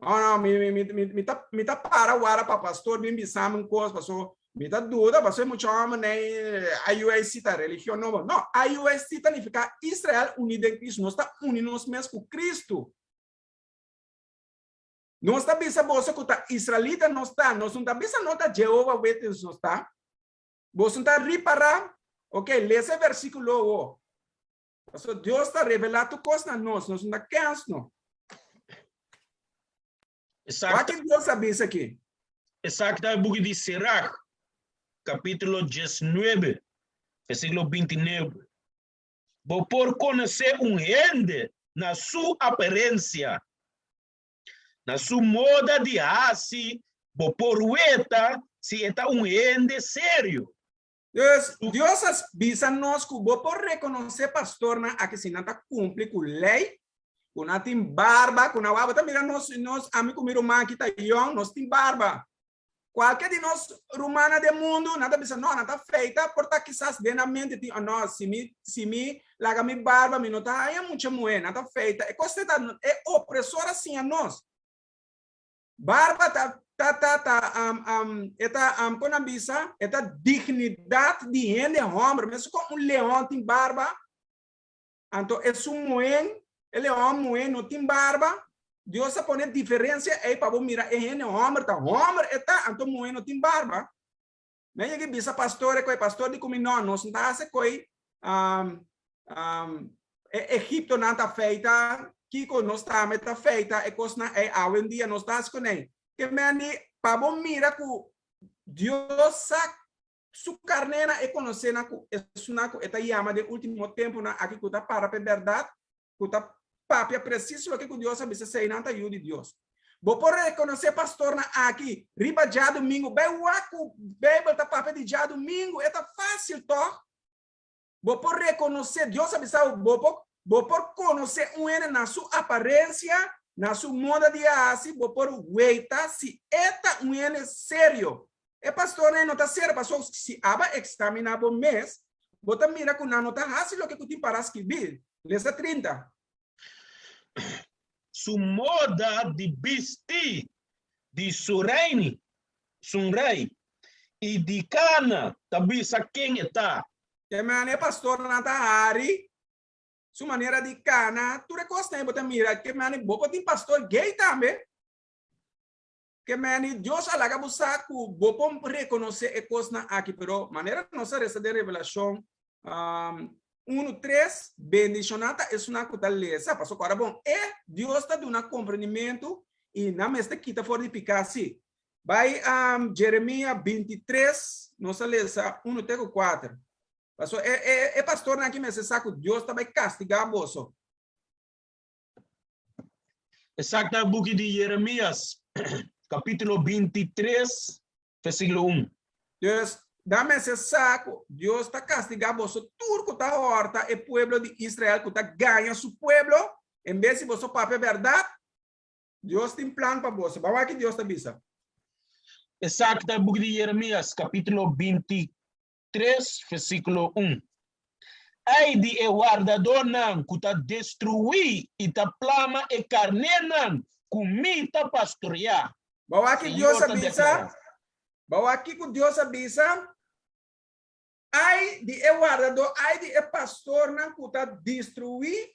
Não, me tá para o ara para pastor bem bisam coisa pastor. Me tá dúvida pastor muito homem né IUIC tá religião não. Não, IUIC significa Israel Uni Den Kristu. Nós está unidos mesmo com Cristo. Nós está pensando você que está israelita não está, nós não está pensando não está Jehovah Witness não está. Você está reparar, ok? Lê esse versículo. Então Deus está revelando coisas a nós não está cansado. O que Deus sabe isso aqui? Exato, é o book de Sirach, capítulo 19, versículo 29. Vou por conhecer rende na sua aparência. na sua moda de asi, bo porueta, se está ende sério. Deus avisa nós que vou por reconhecer pastor na aqui se não tá cumpre com lei, com não tem barba, com não há, tá mira nós amigos miro man que tá young, nós tem barba. Qualquer de nós romana do mundo, nada bisa não, nada feita, porta quizás de na mente tem, não, se me larga mi barba, me nota, aí é muito moe, nada feita. É coisa é opressora assim a nós. Barba quando bisa, esta dignidade de gente homem, mesmo com leão tem barba, então é moen, leão moen não tem barba. Deus a põe diferença aí para você mirar é gente homem, tá homem eta, então moen não tem barba. Mas aqui bisa pastor é pastor de Kuminda, nós não tá se coi Egipto não tá feita, Kiko não está meta feita, é coisa é hoje em dia nós tá se conhece. Que mani para você mirar que Deus sabe sua carneira é conhecer na esta chama de último tempo na aqui que tá para a verdade, que tá papia preciso aqui que Deus sabe se sei não tá de Deus. Vou por reconhecer pastor na aqui, riba já domingo, bem o Beibel tá papia de já domingo, é tá fácil to. Vou por reconhecer Deus sabe vou por conhecer na sua aparência, na sua moda de assim, vou por weita se eta sério. É pastor não tá sério, pastor se aba examinar o mês, bota mira que não tá fácil o que tu para escrever. Lesa 30. Su moda de vestir de surreini, sunrei, e de cana, também sabe quem está. Que maneira pastor na hari, sua maneira de cana, tu recosta bota mira, que maneira boa tem pastor gay também. Que maneira Deus alaga busaku, boa reconhecer e coisa aqui, pero maneira nossa resta de revelação 1:3, bendicionata é uma coisa lesa, passou agora bom, Deus está dando compreendimento e na mesma quita fora de Pika assim. Vai Jeremias 23, nossa lesa 1:4. Passou pastor aqui me saco Deus está vai castigar você. Exacta book de Jeremias, capítulo 23, versículo 1. Deus dá-me esse saco, Deus está castigando você, tudo que está horta, é povo de Israel que está ganhando seu povo, em vez de você papel verdade, Deus tem plano para você. Vamos aqui, Deus está avisa. Exacta book de Jeremias, capítulo 23, versículo 1. Ai de guardador nan que está destruir e está plama e carnenan, comita pastorear. Vamos aqui, Deus avisa. Vamos aqui que Deus avisa. Ai de guardador, ai de pastor nan que está destruir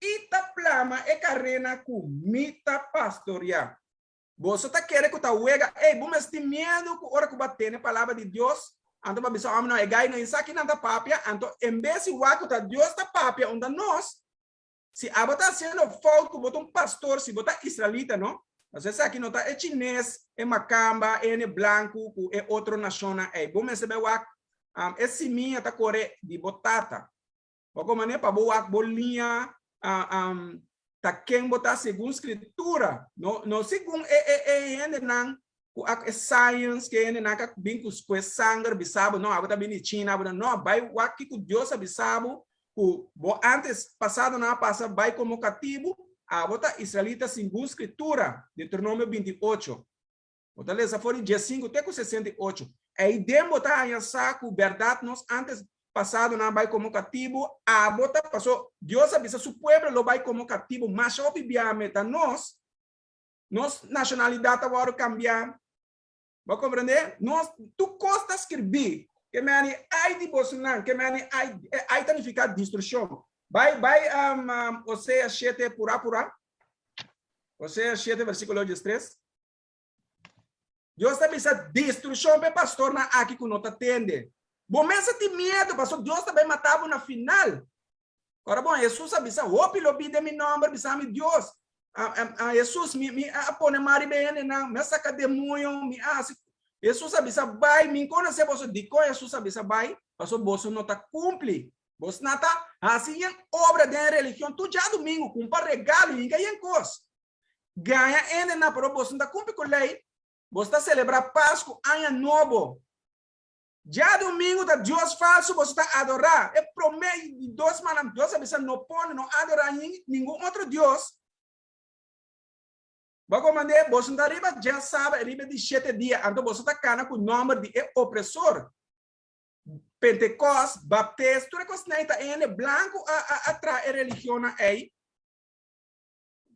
e está plama e carnena, comita pastorear. Você está querendo que está uega, vamos ter medo que hora que bater na palavra de Deus. Então, para pessoa não é gai, não é aqui não tá papia. Então, em vez de o tá Deus tá papia, onde nós, se a botar sendo falta, botar pastor, se botar israelita, não? Mas essa aqui não tá é chinês, é macamba, é branco, é outra nação, vamos receber o esse minha tá core de botata. Como maneira para boa bolinha, tá quem botar segundo escritura, não segundo não science que ainda não bem com sangue bisabo não agora bem China não vai o aqui com Deus bisabo o antes passado não passa vai como cativo a bota israelita segundo escritura Deuteronômio 28 bota lesa fora dia 5 até com 68 aí dem botar aí saco verdade nós antes passado não vai como cativo a bota passou Deus avisa seu povo lo vai como cativo mas obviamente nós nacionalidade agora cambiar. Vai compreender? Nós, tu costa escrever, que me ai de Bolsonaro, que me ai significa destruição. Vai, Oséias 7, pura. Oséias 7, versículo 13. Deus está pensando, destruição para pastor na aqui que não está atende. Bom, mas você tem medo, pastor, Deus também matava na final. Agora, bom, Jesus avisa, pelo de meu nome, avisa me Deus. Jesus me apone mari bem na me saca demônio me Jesus avisa vai me conhece você dico Jesus avisa vai passou você não tá cumpre você não tá assim obra de religião tu já domingo compra regalo ninguém em coisa ganha ainda na pro você não cumpre com lei, você celebrar Páscoa, ano novo. Já domingo da Deus falso, você está adorar. É promessa de 2 mandamentos. Deus avisa, não pode, não adorar nenhum outro Deus. Bagomande, você está arriba, já sabe, arriba de 7 dias. Então você está cana com o nome de opressor. Pentecostes, Baptista, tudo que você está em branco atrás a religião aí.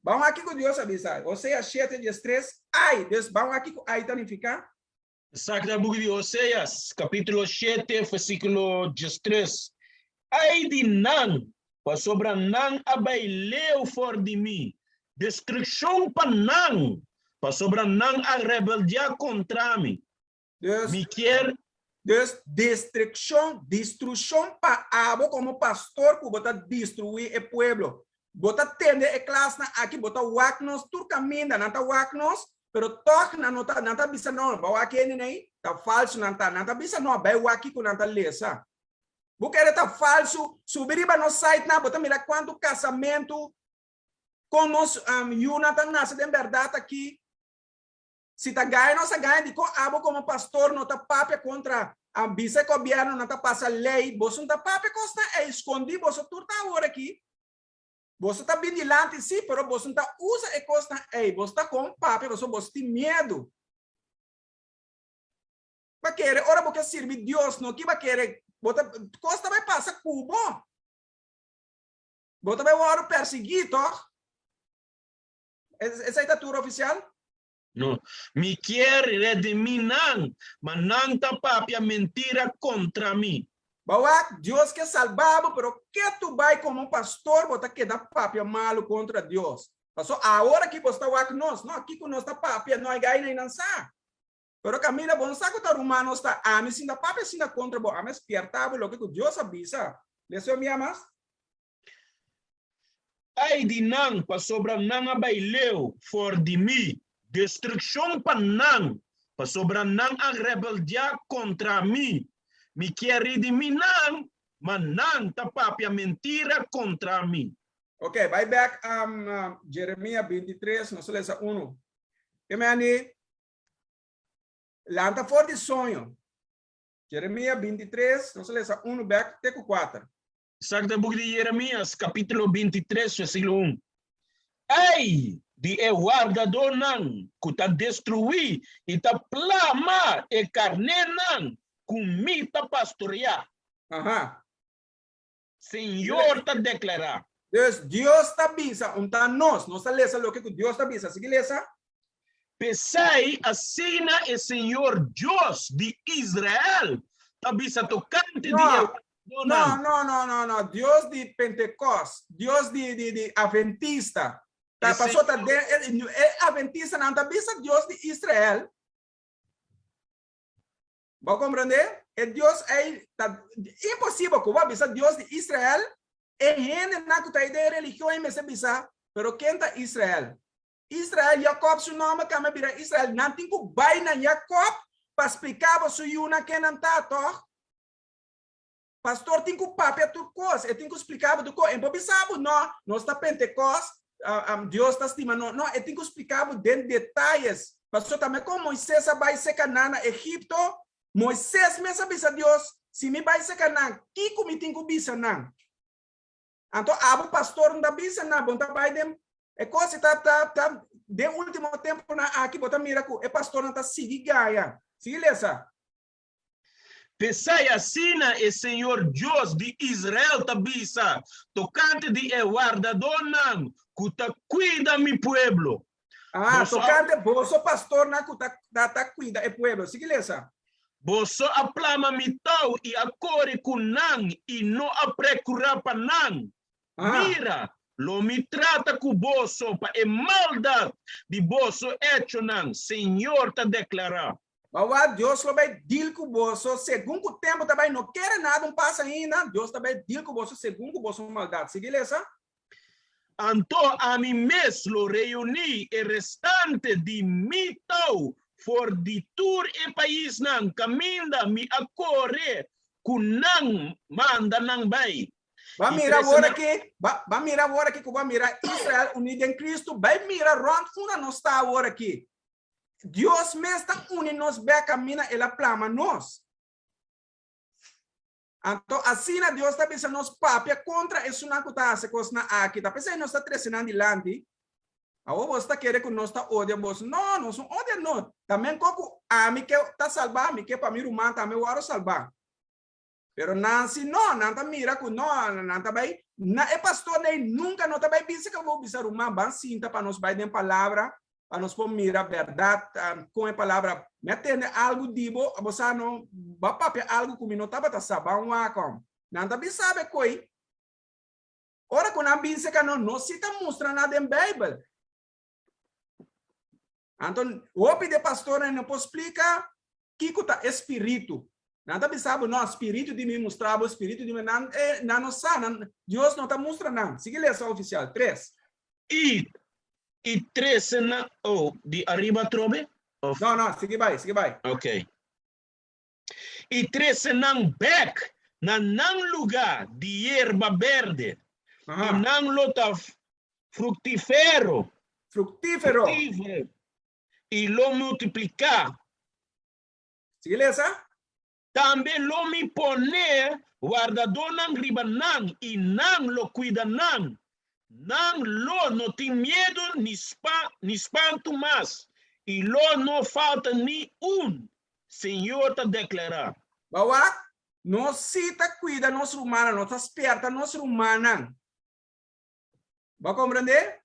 Vamos aqui com Deus avisa. Você é 7 dias 3. Ai, Deus, vamos aqui com aí tanificar. Sacra Book de Oséias, capítulo 7, versículo 13. Ai de Nan, para sobra Nan abaileu for de mim. Destruição para Nan, para sobra Nan a rebeldia contra mim. Deus, Me quer Deus, destruição para abo como pastor que bota destruir o pueblo. Bota tende a classe aqui, bota waknos, tur Kuminda, não tá waknos, pero toque não tá bisa não, vai aqui nem, tá falso não tá bisa não, vai aqui com não tá lesa. Porque ele tá falso, subir no site na, bota mira quanto casamento com nós Jonathan nasce de verdade aqui. Se tá ganha, não se ganha, de com abo como pastor, não tá papia contra a vice-governo, não tá passa lei, você não tá papia, costa é escondido, você tudo tá agora aqui. Você está bem dilante, sim, mas você não usa e costa aí. Você está com papel, você tem medo. Vai querer, ora porque serve Deus, não que vai querer, costa vai passar cubo. Você vai ora perseguir, toh? Essa é a tua oficial? não. Me quer rediminar, mas não tá papia mentira contra mim. Bawak, Deus quer salvar, pero que tu vai como pastor, você quer dar papia malu contra Deus. Passou a hora que você está nós, não aqui com nós está papia, não é gai nem dançar. Pero camina bom saco tá humano está a mim sinda papia sinda contra bo, a mim espertava lo que Deus avisa. Lesão me amas? Ai de não, para sobra não abaileu, for de mim, destruição para não, para sobra não a rebeldia contra mim. Me quer rediminar, mas não tá papia mentira contra mim. Ok, vai back Jeremias 23, não se lê 1. Emani, lanta for de sonho. Jeremias 23, não se lê 1, back, teco 4. Sacra Book de Jeremias, capítulo 23, versículo 1. Ai, de guardador não, que tá destruir e tá plama e carne não, Kuminda pastorear. Senhor tá declarar. Deus tá bisa, tá nós está lesa o que Deus tá bisa. Sigue lesa. Pensai assim é Senhor Deus de Israel, tá bisa tocante de não. Deus de Pentecostes, Deus de Adventista. Tá passou tá Adventista não tá bisa Deus de Israel. Vou compreender? É Deus é impossível que vai bisa Deus de Israel. É gente na que tá ideia religião e me se bisa, pero quem tá Israel? Israel, Jacob, seu nome, que me vira Israel. Não tem que vai na Jacob para explicar para o Yuna quem não tá, toh? Pastor, tem que papel turcos, eu tenho que explicar para tu, em Bobisabo, não está Pentecostes, Deus está estimando, não, eu tenho que explicar dentro de detalhes. Pastor, também como Moisés vai ser canana Egipto, Moisés me sabe a Deus, se me vai ser canana, que me tem que bisa não? Então, abo pastor não dá bisa não, bom tá vai dem, é coisa tá de último tempo na aqui botar miracu, é pastor não tá seguir gaia, sigue lesa. Pensai assim é Senhor Deus de Israel tá bisa, tocante de guardador não, que tá cuida mi pueblo. Tocante, bolso pastor na que tá cuida é pueblo, sigue lesa. Boso aplama mitau e acore com nan e não aprecura para nan. Mira, lo me trata com boso para maldade de boso hecho nan. Senhor tá declarar. Bawa Deus lo vai deal com boso segundo o tempo também não quer nada um passa ainda. Deus também deal com boso segundo o boso maldade. Sigue lesa. Então a mim mesmo reuni o restante de mitau for de tur e país nan Kuminda mi acore kunang manda nang bay Vai mirar agora aqui, vai mirar agora aqui, que vai mirar Israel, Uni Den Kristu, vai mirar onde funda nós está agora aqui. Deus mesmo está unindo nós, bem caminha, ela plama nós. Então, assim, Deus está pensando nós, papia, contra isso não acontece, que nós aqui, está pensando nós está trazendo adiante. Agora você está querendo que nós está odio, você não, nós não odio, não. Também, como a mim que está salvar, me que para mim, humano, também eu salvar. Pero Nancy não está mira com não está bem, é pastor nem nunca não está bem, pensa que eu vou pensar uma bancinta para nós vai dar palavra, para nós pôr mira verdade com a palavra, me atende algo dibo, você não vai papel algo como não estava tá sabendo como, não está bem sabe coi. Ora quando a pensa que não se está mostrando nada em Beibel. Então, o de pastor não pode explicar que tá espírito. Nada sabe, não, espírito de me mostrar, o espírito de me não sabe, Deus não está mostrando. Siga a lição oficial, 3. E 3 na, de arriba trobe? Não, siga vai. Ok. E 3 não back, na não lugar de erva verde, e não lota fructífero. E lo multiplicar. Siga a lição. Também lo me poner guardador nan riba nan e nan lo cuida nan. Nan lo não tem medo ni espanto mais. E lo não falta ni Senhor está declarar. Bawa, nós cita cuida nosso humano, nós esperta nosso humano. Vai compreender?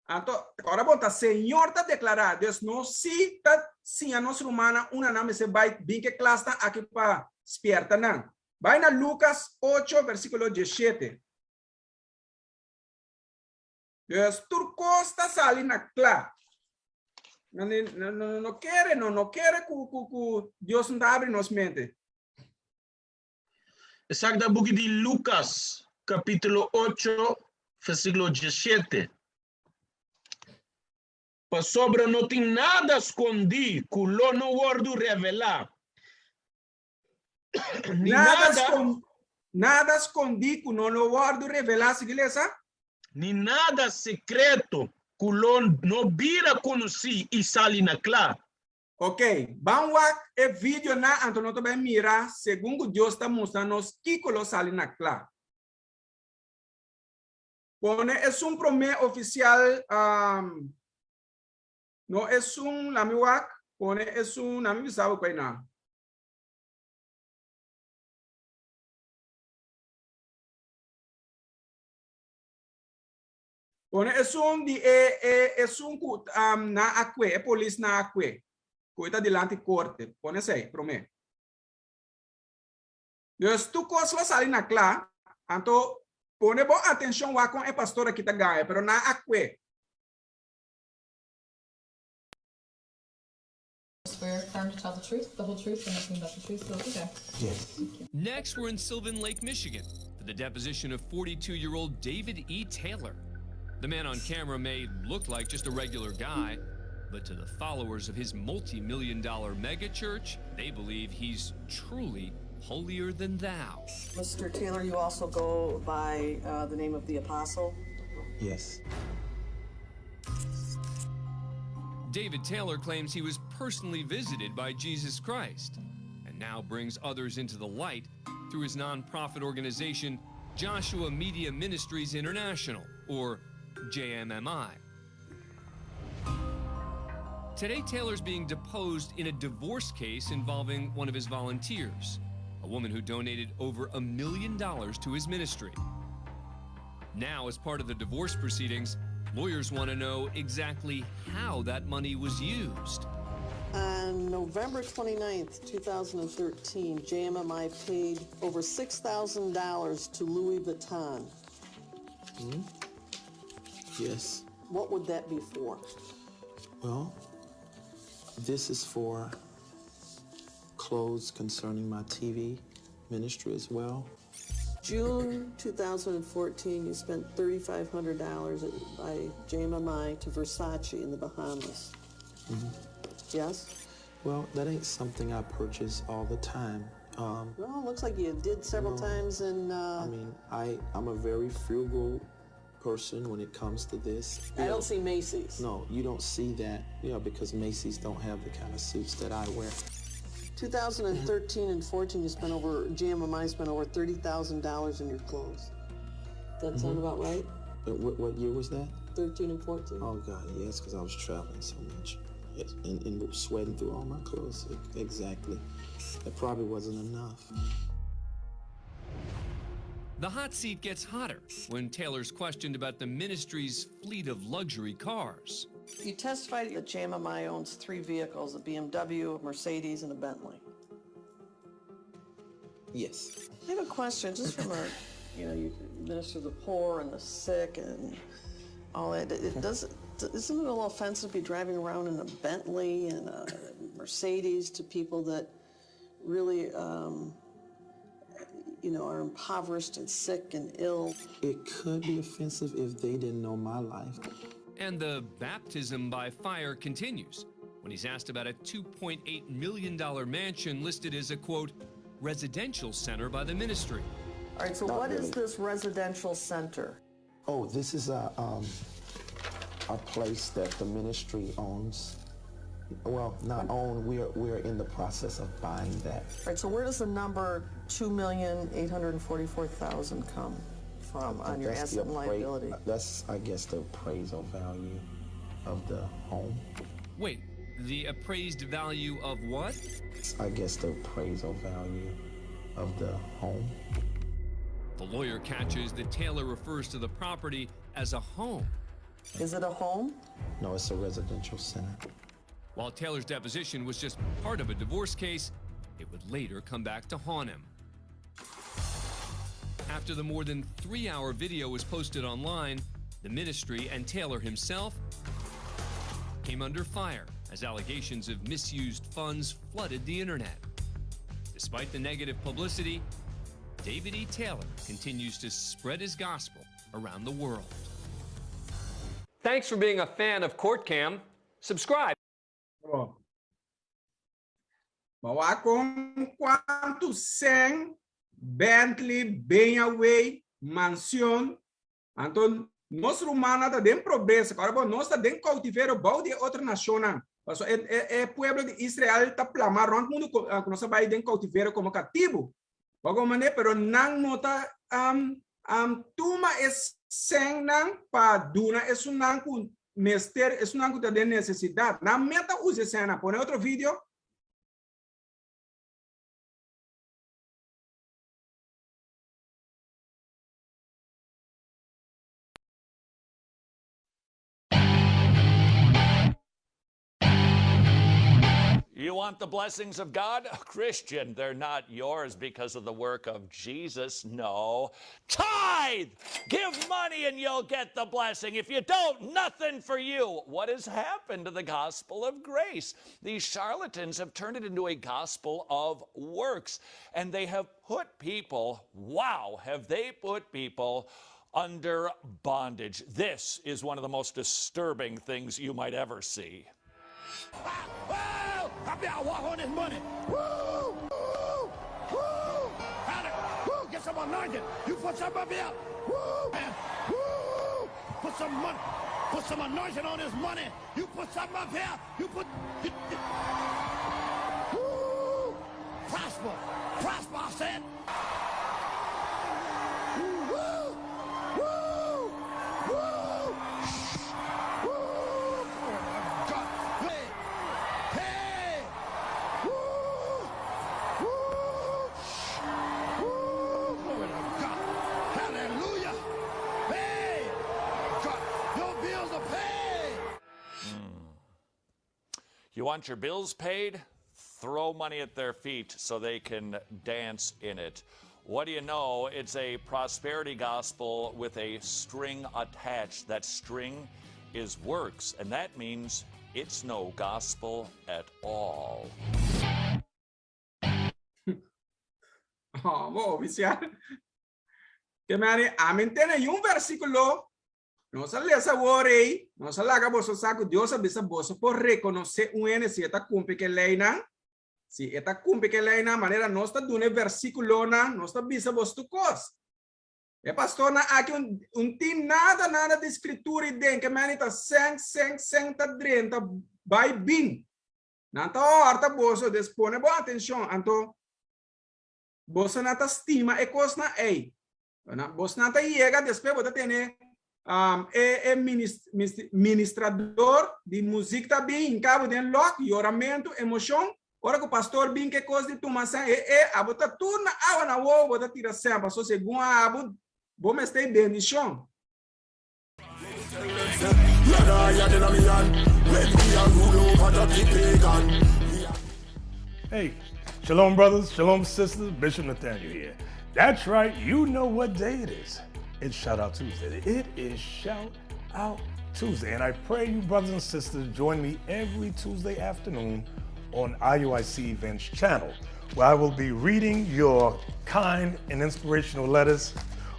Então, agora bom, Senhor está declarado, Deus não cita sim a nossa humana, uma nome se vai bem que classe aqui para esperta não. Vai na Lucas 8, versículo 17. Deus turcosta sali na clá. Não quer que Deus não abre nos mente. Exacto da book de Lucas, capítulo 8, versículo 17. Para sobre não tem nada escondido, que lo não guardo revelar. Nada escondido, que não lo guardo revelar, igreja? Ni nada secreto, que lo não vira conhecer e sali na clara. Ok, vamos a vídeo na Antonio também mira, segundo Deus está mostrando nos que lo sali na clara. Pone es un problema oficial. No es un lamiwak, pone es un namibisabu kwa ina. Pone es un na acque, police na acque. Coita delante corte. Pone sei, prome. Deus tu cosla sali na clá, anto pone boa atenção wa com a pastora que tá ganha, pero na acque. Swear firm to tell the truth, the whole truth, and nothing but the truth. So, okay. Yes. Next, we're in Sylvan Lake, Michigan, for the deposition of 42-year-old David E. Taylor. The man on camera may look like just a regular guy, but to the followers of his multi-million-dollar megachurch, they believe he's truly holier than thou. Mr. Taylor, you also go by the name of the Apostle? Yes. David Taylor claims he was personally visited by Jesus Christ and now brings others into the light through his nonprofit organization, Joshua Media Ministries International, or JMMI. Today, Taylor's being deposed in a divorce case involving one of his volunteers, a woman who donated over $1 million to his ministry. Now, as part of the divorce proceedings, lawyers want to know exactly how that money was used. On November 29th, 2013, JMMI paid over $6,000 to Louis Vuitton. Yes. What would that be for? Well, this is for clothes concerning my TV ministry as well. June 2014, you spent $3,500 by JMMI to Versace in the Bahamas. Yes? Well, that ain't something I purchase all the time. Well, it looks like you did several times in... I mean, I'm a very frugal person when it comes to this. I don't see Macy's. No, you don't see that, because Macy's don't have the kind of suits that I wear. 2013 and 14, you spent over, GMMI spent over $30,000 in your clothes. That sound about right? What year was that? 13 and 14. Oh God, yes, because I was traveling so much. Yes, and sweating through all my clothes. Exactly. That probably wasn't enough. The hot seat gets hotter when Taylor's questioned about the ministry's fleet of luxury cars. You testified that JMMI owns 3 vehicles, a BMW, a Mercedes, and a Bentley. Yes. I have a question, just from a, you minister the poor and the sick and all that. Isn't it a little offensive to be driving around in a Bentley and a Mercedes to people that really, are impoverished and sick and ill? It could be offensive if they didn't know my life. And the baptism by fire continues when he's asked about a $2.8 million mansion listed as a, quote, residential center by the ministry. All right, so what is this residential center? Oh, this is a place that the ministry owns. Well, not own, we're in the process of buying that. All right, so where does the number $2,844,000 come from on your asset and liability? That's, I guess, the appraisal value of the home. Wait, the appraised value of what? I guess the appraisal value of the home. The lawyer catches that Taylor refers to the property as a home. Is it a home? No, it's a residential center. While Taylor's deposition was just part of a divorce case, it would later come back to haunt him. After the more than 3-hour video was posted online, the ministry and Taylor himself came under fire as allegations of misused funds flooded the internet. Despite the negative publicity, David E. Taylor continues to spread his gospel around the world. Thanks for being a fan of Court Cam. Subscribe. Bawa com quanto 100 Bentley, bem-away, mansão. Então, nós romanos tá dentro pobreza, agora nós tá dentro cautiveiro, bom de outra nação. É pueblo de Israel tá plamar, o mundo nós vai dentro cautiveiro como cativo. Alguma maneira, pero não nota tuma é sem não para duna é não com mester é não com tem necessidade. Na meta use cena, põe outro vídeo. You want the blessings of God? Christian, they're not yours because of the work of Jesus. No. Tithe! Give money and you'll get the blessing. If you don't, nothing for you. What has happened to the gospel of grace? These charlatans have turned it into a gospel of works, and they have put people, wow, have they put people under bondage. This is one of the most disturbing things you might ever see. I bet I walk on this money. Woo! Woo! Woo! Woo! Get some anointing. You put some up here. Woo! Man. Woo! Put some money. Put some anointing on this money. You put something up here. You put. Woo! Prosper. Prosper, I said. Woo! Woo! Woo! Woo! God. Hey! Hey! Woo! Woo! Woo! Glory to God. Hallelujah. Hey! God, your bills are paid. You want your bills paid? Throw money at their feet so they can dance in it. What do you know? It's a prosperity gospel with a string attached. That string is works, and that means it's no gospel at all. Vou oficial. Que mani, amentene yung versículo. No se les worry, no se laga boso saco, Dios avisa boso por reconocer un necesidad cumple que lei na. Si eta cumpre que lei na maneira nós tá dune versículo na nós tá bisa bostu cos. E pastor na aqui tem nada de escritura e den que manita sen tá drenta vai bem. Na tá horta boso dispone boa atenção anto boso na tá estima e cos na ei. Na boso na tá chega depois bota tene ministrador de música também em cabo de lock e oramento emoção. Ora que o pastor bem que coisa de tumação abota tudo na água na uva bota tira sempre só segundo a abo bom mas tem bendição. Hey, shalom brothers, shalom sisters, Bishop Nathaniel here. That's right, you know what day it is. It's Shout Out Tuesday. It is Shout Out Tuesday. And I pray you brothers and sisters join me every Tuesday afternoon on IUIC Events channel, where I will be reading your kind and inspirational letters,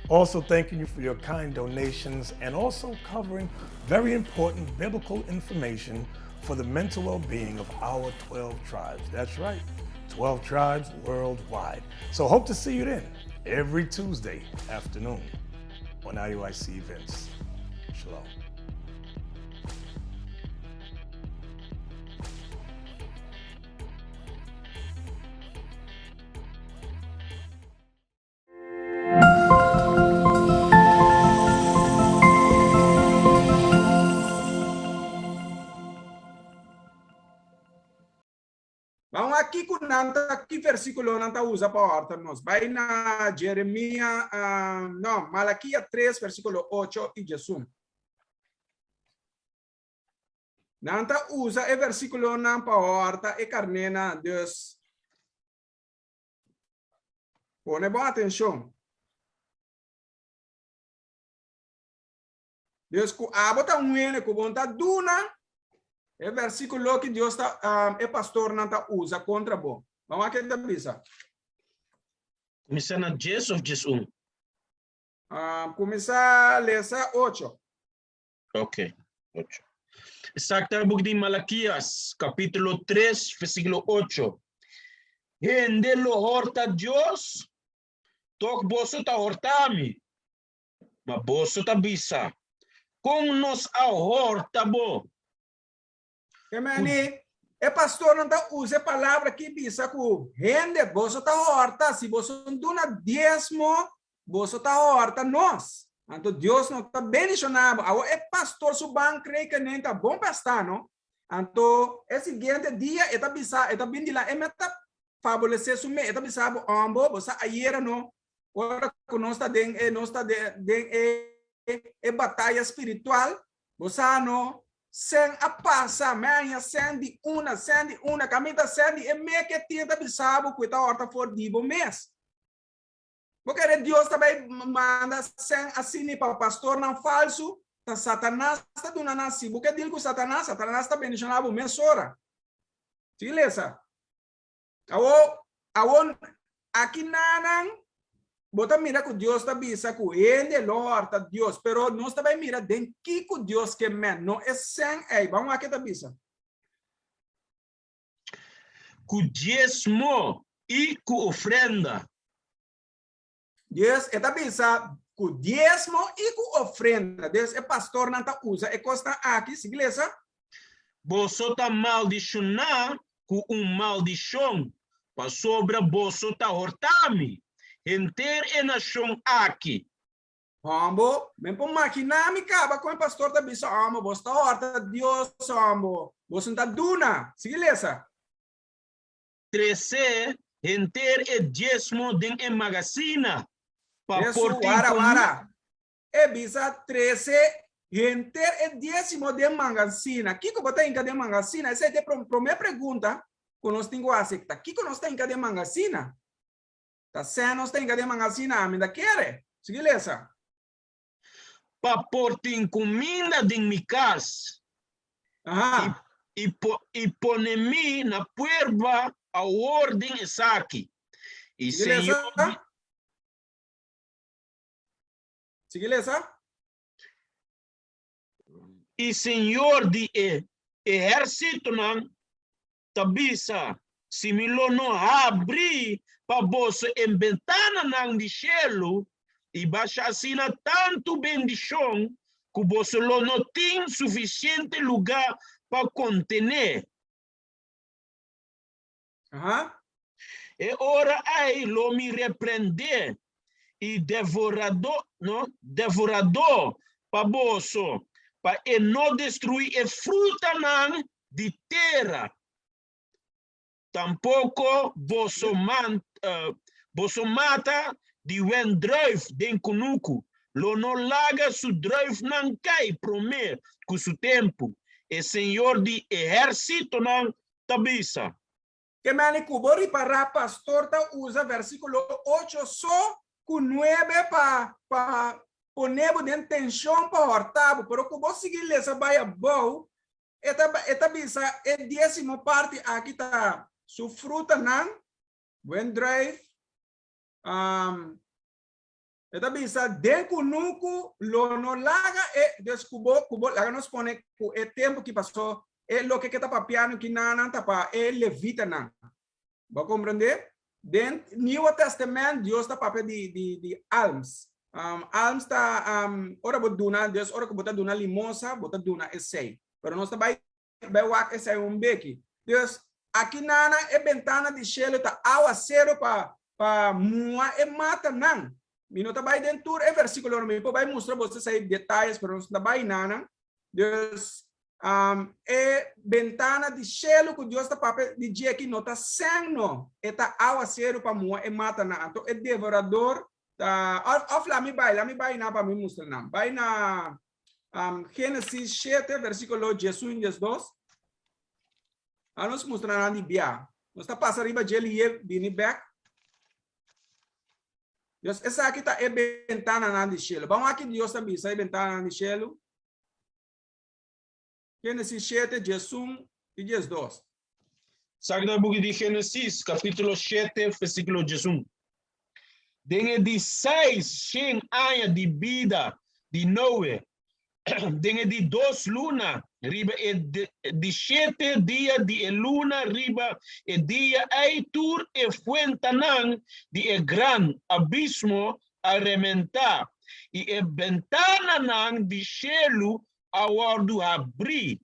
also thanking you for your kind donations, and also covering very important biblical information for the mental well-being of our 12 tribes. That's right, 12 tribes worldwide. So hope to see you then, every Tuesday afternoon on IUIC Events. Shalom. Vamos aqui com nanta que versículo nanta usa para horta nós. Vai na Jeremias, não, Malaquias 3, versículo 8 e 11. Nanta usa e versículo nan para horta e carnena Deus. Pone boa atenção. Deus ku abota uene ku bonta duna. É versículo que Deus está, é pastor não está usa contra bom. Vamos aqui da bisa. Começar na 10 ou 11? Começar a ler 8. Ok, 8. Exacta el book de Malaquías, capítulo 3, versículo 8. Hende lo horta Dios, tok boso ta hortami, ma boso ta bisa. Com nos a horta bo. É pastor não tá usa a palavra que bisa ku rende bolso tá horta se bolso duna diezmo bolso tá horta nós então Deus não tá bendicionado é pastor suban creio que nem tá bom pastor não então é seguinte dia é tá bisa é tá bem de lá é meta favorecer sume é tá bisa ambo bolsa ayer não ora que nós tá den é batalha espiritual bolsa não sen a passa manhã sendi una camita sendi e me que tenta bisabo que tá horta for dibo mês porque Deus também manda sen assim para pastor não falso tá Satanás tá duna nasi porque digo que Satanás tá bendicionado mês ora beleza awon aqui nanan bota mira que Deus está bisa que ele lorta Deus, pero nós também mira den que Deus que men não é sem ei, vamos aqui tá bisa. Com diezmo e com ofrenda. Deus é tá bisa com diezmo e com ofrenda. Deus é pastor não tá usa e costa aqui, igreja. Boso tá maldicionar com maldição para sobre boso tá hortami. Enter enashon aqui. Ambo, bem por máquina me acaba com o pastor da bisa, ambo, você tá horta Deus, ambo, você tá duna, sigilesa. 13, enter e diezmo den e magazina. Isso, vara. E bisa 13, enter e diezmo den magazina. Kiko bota em cada magazina? Essa é a primeira pergunta que nós temos a aceitar. Kiko nós tem em cada magazina? Tá sendo nós tem cadê magazina ainda quer? Sigilesa. Pa portin Kuminda din mi casa. Aha. E ponemi na puerva a ordem aqui. E Senhor. Sigilesa. E Senhor de exército nan tabisa se me lo não abrir para você em ventana não de cielo e baixar assim tanto bendição que você não tem suficiente lugar para contener. E ora aí lo me repreender e devorador para você, para não destruir a fruta não de terra. Tampouco você mata de wen druif den kunuku. Lo no laga su druif não cai promer com su tempo. E Senhor de exército não tabisa. Que mani kubori para pastor ta usa versículo 8 só com 9 para poner de tensão para hortabo. Pero kubo seguir essa baia boa. Eta bisa é 10ª parte aqui tá su fruta não wen drive eta bisa den kunuku lo no laga e descubo kubo laga nos pone o tempo que passou é lo que tá papiano que não tá pa é levita não vai compreender den New Testament Deus tá papel de alms alms tá ora bot duna Deus ora que bota duna limosa bota duna essay pero nós tá vai wak essay beque Deus aqui nana é ventana de cielo tá aguacero para mua e mata não. Minuta vai dentro é versículo no meio vai mostrar vocês aí detalhes para nós vai nana. Deus é ventana de cielo que Deus tá papel de dia que nota sangue e tá aguacero para mua e mata não. Então é devorador tá of lá me vai na para me mostrar não. Vai na Gênesis 7 versículo 12. Nós mostrará de bia. Nós está passando riba de ele bini back. Deus essa aqui tá é ventana na de cielo. Vamos aqui Deus também sai ventana na de cielo. Gênesis 7, 11 e 12. Sagrado Book de Gênesis, capítulo 7, versículo 11. Dengue de 6 anos de vida de Noé. Dengue de 2 lunas. Riba e de 7 dias de luna riba e dia aitur e fuentanan de e gran abismo a rementar e ventana nan de cielo awardu abri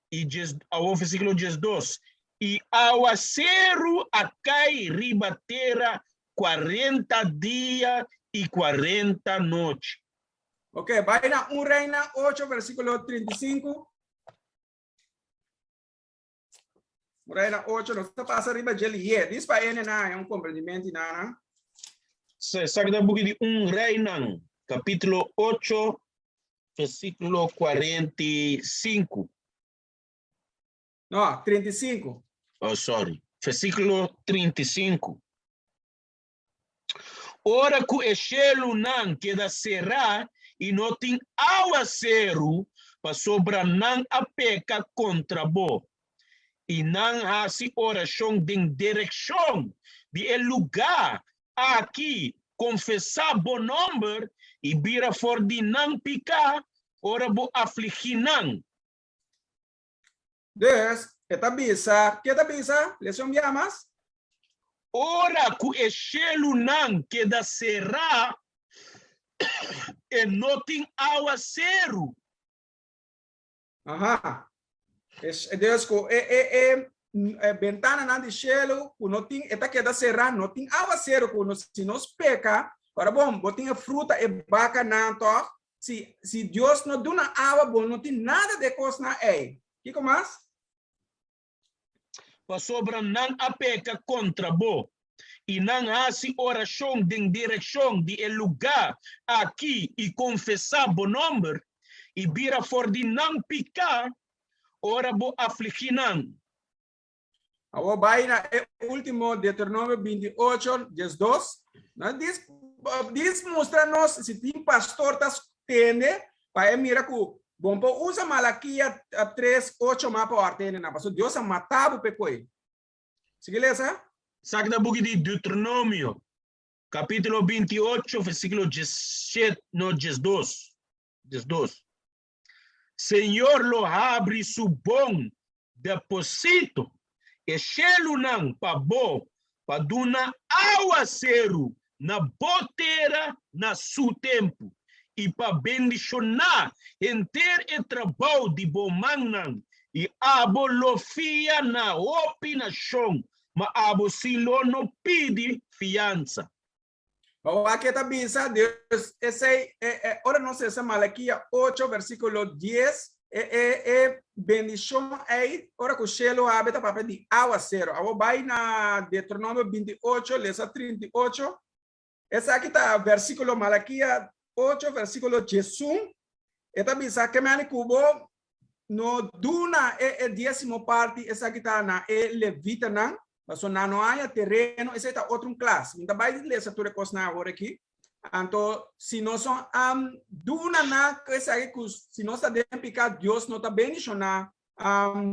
e ao versículo 12 e aguacero a cai riba terra 40 dias e 40 noites. Ok, vai na 1 Reina 8 versículo 35. Reina 8, não está passando riba de ele. Diz para ele, é compreendimento, não. Sagrado Book de 1 Reina, capítulo 8, versículo 45. Não, 35. Oh, sorry. Versículo 35. Ora que o cielo não queda será e não tem aguacero para sobrar não a peca contra bo. E não há se oração de direção de lugar aqui confessar bom nome e vira for de não picar ora bo afligir não. Deus, que tá bisa, lição de amas. Ora que o cielo não queda será e não tem aguacero. Aham. Deus ko ventana na de cielo não tem eta queda será não tem aguacero ko se nos peca ora bom botinha fruta e vaca na to se Deus não duna água bom não tem nada de coisa na que mais para sobra não a peca contra bo e não há se oração de direção de lugar aqui e confessar bom nome e vira for de não picar ora bo afligir não. Agora vai na último Deuteronômio 28, 12. Diz mostra-nos se tem pastor tá tende para mira que bom usa Malaquia 3, 8 mapa ordem na passou Deus a matar o pecoi. Sigue essa? Sagrado Book de Deuteronômio, capítulo 28, versículo 17, no 12. Senhor lo abre su bom depósito E shelu nang pa bo, pa duna aguacero na botera na su tempo. E pa bendicionar enter e trabalho de bomangnan. E abo lofia na opinação, ma abo silo no pide fiança. Aqui está bisa, Deus, ora não sei se Malaquia 8, versículo 10, bendição aí, ora que o cielo habita para pedir aguacero. Abo vai na Deuteronômio 28, lesa 38, essa aqui está versículo Malaquia 8, versículo 11, eta bisa que me cubo no duna décimo parte, essa aqui está na Levitanan. Mas não há terreno, esse é outro classe. Então, vai ler essa tudo coisa agora aqui. Então, se nós são duna na se nós está dentro Pika, Deus não está bendicionando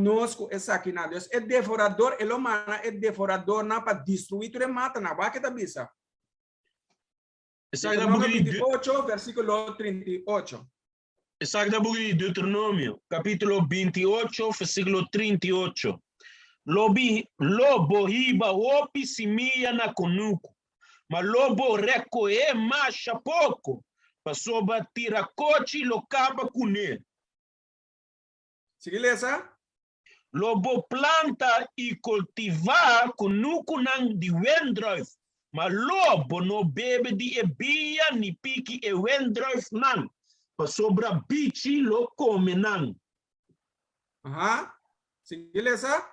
nós com essa aqui na Deus é devorador, ele humana é devorador na para destruir tudo e mata na vai que tá bisa. Deuteronômio 28, versículo 38. Exacto, Deuteronômio, capítulo 28, versículo 38. Lobo riba opi simia na conuco, mas lobo recoe macha pouco, passou a tirar coche lo caba cune. Sigeleza? Lobo planta e cultivar conuco nang de wendrive, mas lobo no bebe de ebia ni pique e wendrive nang, passou a bichi lo come nang. Sigeleza?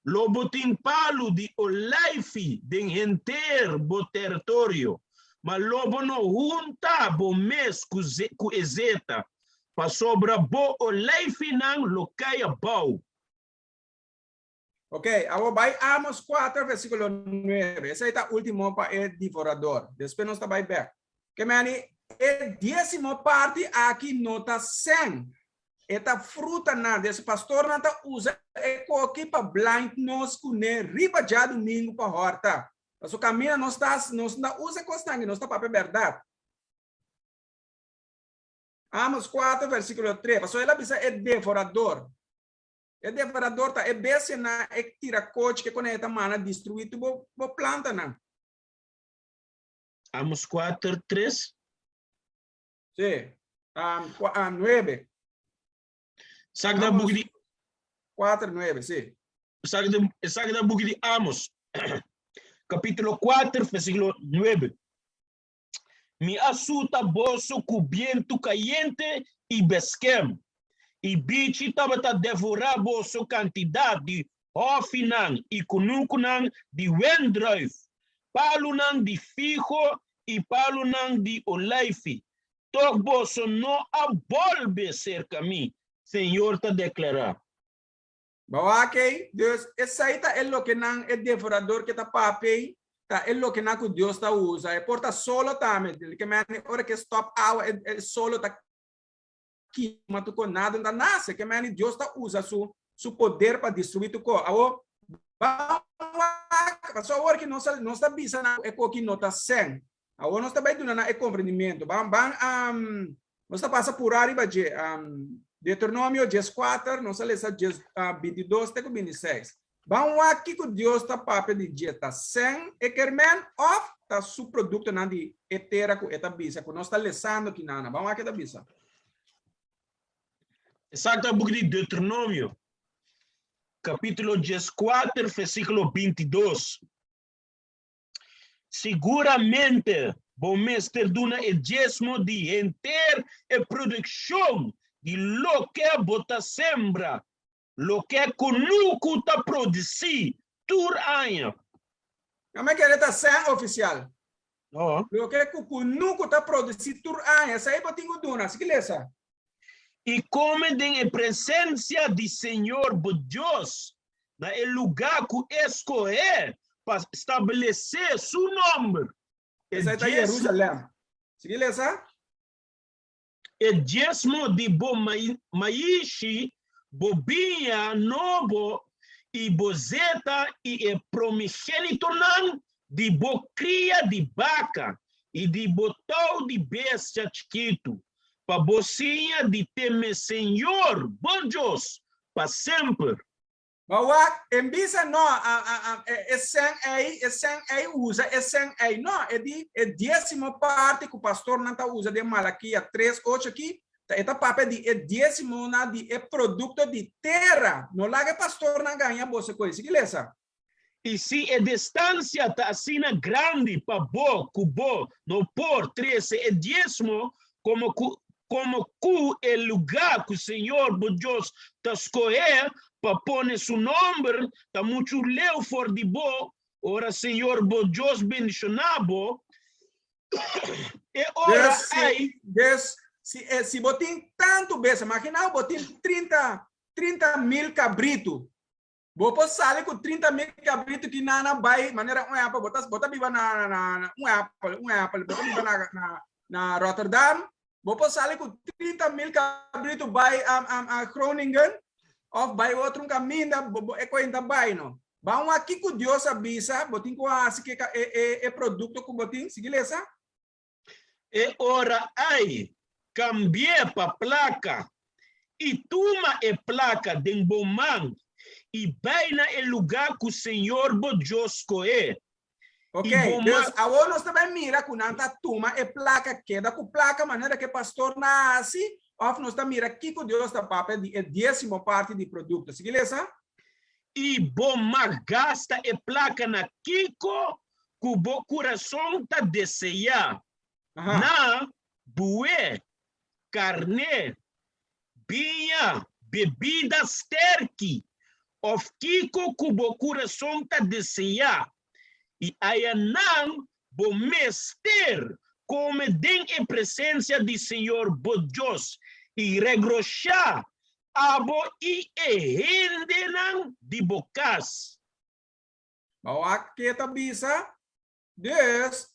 Lobo tem palo de oleife den enter bo território, mas lobo no junta bo mes ku ezeta, pa sobra bo oleife nang locaia bau. Ok, agora vai Amos 4, versículo 9. Esse aí está o último para o devorador. Depois nós está vai back. Que mani, é décimo parte aqui nota 100. Esta fruta nada, esse pastor nada usa aqui para blind nós cune riba já domingo para horta. Mas o caminho não usa constante, não está para a verdade. Amos 4, versículo 3. Mas ela precisa é devorador. É devorador tá é besse na é tira coche que quando esta mana destruir tu bo planta na. Amos 4, 3. Sim. 9. Sagda bugi 4, 9, sim. Sagda bugi de Amos, capítulo 4, versículo 9. Mi asuta bolso cubiento caliente e besquem, e bichi tabata devorar bolso quantidade de ofinan e kunukunan de wendrive, palunan de fijo e palunan de oleife. Tok bolso no abolbe cerca mim. Senhor está declarando. Ok, Deus, essa aí tá é o que não é devorador que tá papai, tá é o que não que Deus tá usa, é porta solo também, que me hora que stop água é solo tá aqui, mas tu com nada não nasce, que me Deus tá usa su poder para destruir tu co. Awo, só hora que não está bisa é co que nota 100. Awo não está bem dando é compreendimento. Não está passa por arriba de Deuteronômio 14, não sei se 22 até 26. Vamos aqui que Deus está para de dieta 100 e kermen of tá su produto na de etera com eta bisa, que nós está lesando aqui nana. Vamos aqui da bisa. Exacto, book de Deuteronômio, capítulo 14, versículo 22. Seguramente, bom mestre duna e dízimo de enter e produção de lo que bota sembra, lo que conuco ta produzi, tur año. Como é que ele está sem oficial? Oh. Lo que conuco ta produzi tur año, sai botingo duna, se que lesa. E come em presença de Senhor Deus, na lugar que escolher para estabelecer seu nome. Essa está em Jerusalém. Se que lesa? E dízimo de bo maishi, bobinha, nobo, e bozeta, e promigênito nan, de bo cria de vaca, e de botão de bestia chiquito, para bocinha de temer Senhor, bom Deus, para sempre. Bawak, embisa no, esen ei usa, esen ei no, é décimo parte que o pastor não tá usa de Malaquia 3:8 aqui, eta papo de décimo na de produto de terra, no lá que pastor não ganha bolsa coisa, que lesa? E se a distância está assim grande para bo, cubo, no por 13 é décimo, como cu é lugar que o Senhor, Deus, está escolher para pôr seu nome, está muito leu for de bo, ora Senhor, Deus, bendicionado, e ora aí... Se botin tanto vezes, imagina, botin 30 mil cabrito. Vou passar com 30 mil cabrito que na vai, maneira apple, bota viva na apple, bota viva na Rotterdam. Vou passar com 30 mil cabrito vai a Groningen, ou vai outro Kuminda, é coisa vai, não. Vamos aqui com Deus avisa, botin com a que é produto com botin, sigilesa? E ora aí, cambiei para placa, e toma a placa de bomão, e vai na lugar que o Senhor Deus escolhe. Ok, Deus, agora nós também mira que não está toma a placa, queda com placa, maneira que o pastor nasce, ou nós também mira aqui que Deus está papel de décimo parte de produto. Seguileza? E bomba gasta a placa na Kiko, que o coração está desejar. Na bué, carne, vinha, bebidas terque, of Kiko que o coração está desejar. E aí não vou mester como den a presença do Senhor Deus e regrochar abo e hendenan de bocas. Bawa kita bisa, Deus,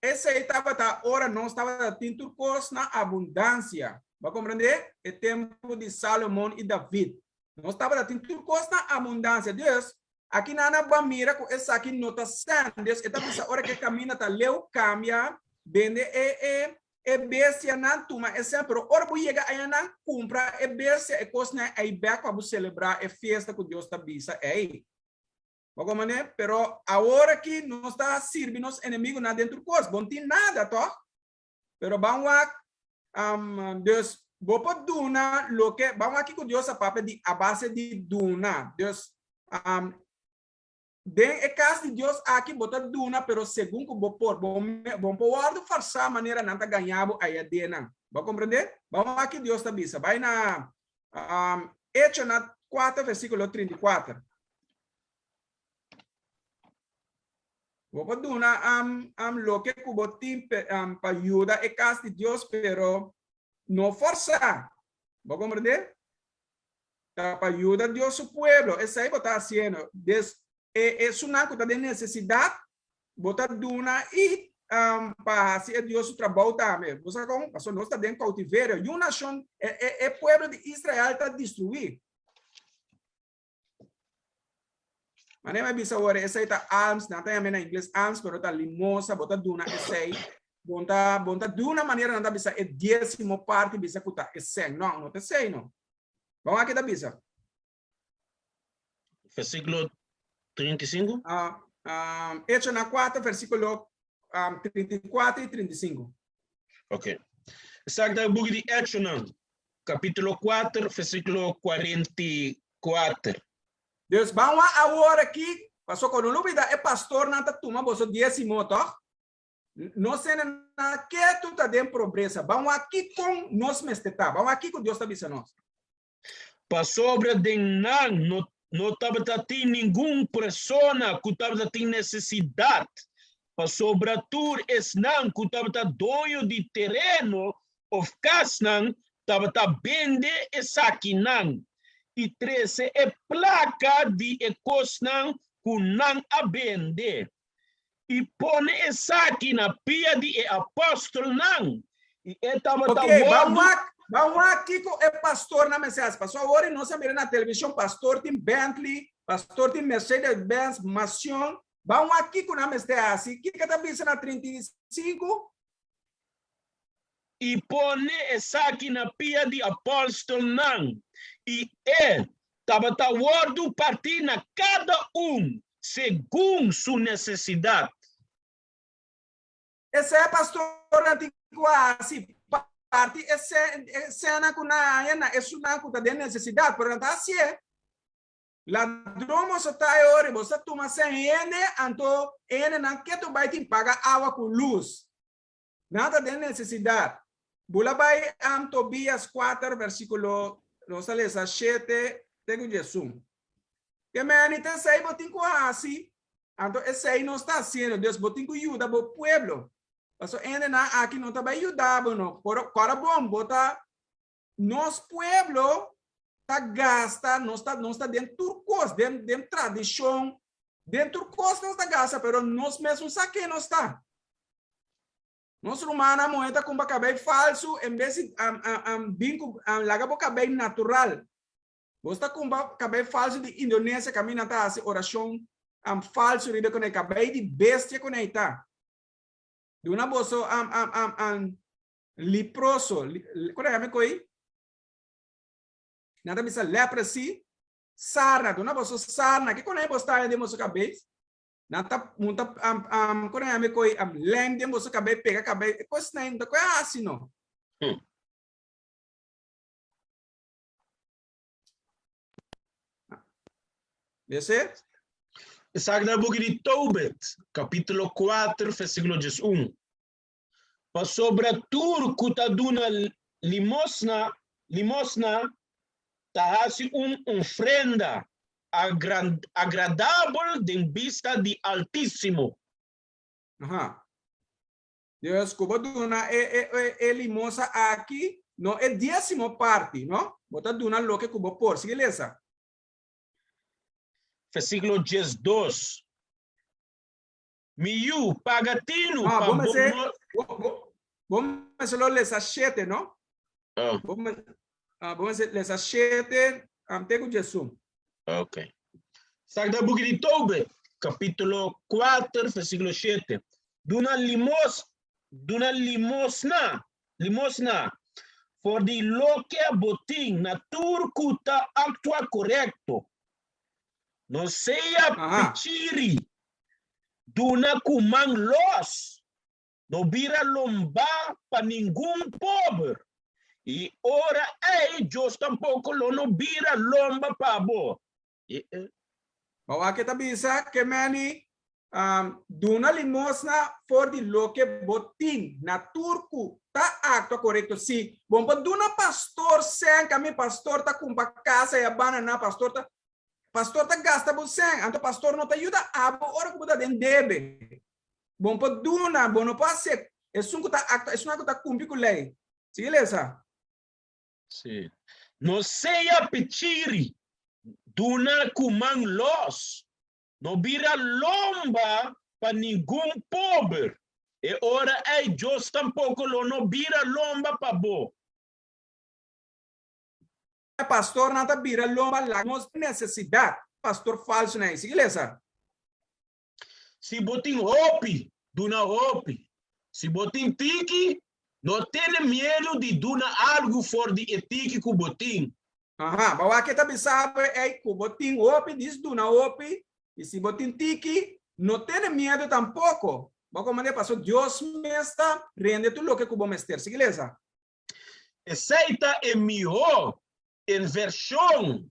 esse estava da hora não estava tendo coisa na abundância. Vai compreender? É tempo de Salomão e David. Não estava tendo coisa na abundância. Deus, aqui na Bamira, com essa aqui nota Deus, estava essa hora que caminha, tá leu, cambia, vende bestia na tuma, é sempre, ora vou chegar aí na compra, bestia, coisa na aí back para celebrar a festa que Deus está bisa, aí. Bagaimana? Pero agora que nós está servindo nos inimigos na dentro coisa, não tem nada, toh? Pero vamos Deus, vou para duna, lo que vamos aqui com Deus a papel de a base de duna, Deus, den é caso de Deus aqui bota duna, pero segundo que vou pôr forçar maneira não tá ganhando aí a dena, vai compreender? Vamos aqui Deus está bisa, vai na Hecho na 4 versículo 34. Vou duna lo que cubotim para ayuda é caso de Deus, pero no forçar, vai compreender? Para ayudar a Dios su pueblo, eso ahí está haciendo. Es una cosa de necesidad, botar duna y para hacer Dios su trabajo también. ¿Vos sabés cómo? Pasó, no está en cautiverio. Y una nación, el pueblo de Israel está destruido. Manera bisa ahora, esa está alms, no está en inglés alms, pero está limosa, botar duna, esa ahí. Bonta de una manera não está bisa, é décimo parte bisa kuta, é 100, não está 100, não. Vamos aqui da bisa. Versículo 35? Hecho na 4, versículo 34 e 35. Ok. Está no book de Hecho, capítulo 4, versículo 44. Deus, vamos agora aqui, passou com o dúvida, é pastor, não está tomando o décimo, tá? Não sei na que tu está dentro pobreza. Vamos aqui com nós mestetar. Vamos aqui com Deus está dizendo nós. Para sobre de não estava tendo nenhuma pessoa que estava tendo necessidade. Para sobre tu não que estava dono de terreno ou casa não estava vende essa aqui não. E 13 é placa de coisa não que não a vende. E põe essa aqui na pia de apóstolo não. E estava vamos aqui com o pastor na mensagem. Pastor, agora nós sabemos na televisão, pastor tem Bentley, pastor tem Mercedes-Benz, Mação. Vamos aqui com a mensagem. O que está pensando na 35? E põe essa aqui na pia de apóstolo não. E tabata wordu parti na cada segundo sua necessidade. Esse é pastor antigo assim, parti esse na kuna na isso na kuta de necessidade, por tanto assim é. Ladrão você tá ore, você toma sem ene, anto ene na que tu vai te pagar água com luz. Nada de necessidade. Bula vai Tobias 4 versículo nós lemos 7 de Jesus. Que me anita sei botin com assim, anto esse aí não está sendo Deus botin com ajuda pro pueblo. Paso ene na aqui não tá vai ajudar não. Para bom botar nos pueblo tá gasta, não está dentro turcos, dentro tradição, dentro turcos não está gasta, pero nós mesmos saque não está. Nós romana moeda com cabelo falso, em vez de binco laga com cabelo natural. Você com cabelo falso de Indonésia, caminha tá assim oração falso ribe com cabelo de bestia com está. De uma bolsa leproso, qual é a coi? Nada bisa leprosy, sarna, do na bolsa sarna, que quando é postar de moço cabelo. Nata munta quando é a coi lem de moço cabelo pega cabelo, coisa nem da coisa assim não. Vê? Sagrado Book de Tobit, capítulo 4, versículo 11. Pa sobra turco ta duna limosna, ta hasi ofrenda agradável de vista de Altíssimo. Aha. Deus cubo duna limosa aqui, não é 10ª parte, não? Bota duna lo que cubo por, sigue lesa. Versículo 12. Miu pagatino vamos só lesa 7, não? Vamos lesa 7, Antego Jesus. Ok. Sagrado Book de Tobit, capítulo 4, versículo 7. Duna limosna, for de lo que botin na turcuta actua correcto. Não seja pichiri, duna kumang los, não vira lomba para nenhum pobre. E ora Deus tampouco não vira lomba para bo. Bawa kita bisa kemani duna limosna for di lo que botin na turku ta acto correcto si. Bom duna pastor sen kami pastor ta kumpa casa ya bana na pastor ta gasta bo sen, anto pastor não ta ajuda abo ora ko ta den debe. Bom duna bono passe esunku ta acto esuna ko ta kumpi ku lei. Sige lesa. Sim. Não seja pichiri, duna kumang los, não vira lomba para nenhum pobre. E ora Deus tampouco não vira lomba para bo. Pastor não tá vira lomba lá, nós necessidade. Pastor falso né, sigue lesa. Se botin hopi, duna hopi. Se botin tiki, não tem medo de duna algo fora de etiki ku botin. Bawa kita bisa ku botin hopi, diz duna hopi, e se botin tiki, não tem medo tampouco. Bawa como pastor Deus me está rende tu lo que ku bom ester, sigue lesa. Aceita e melhor em versão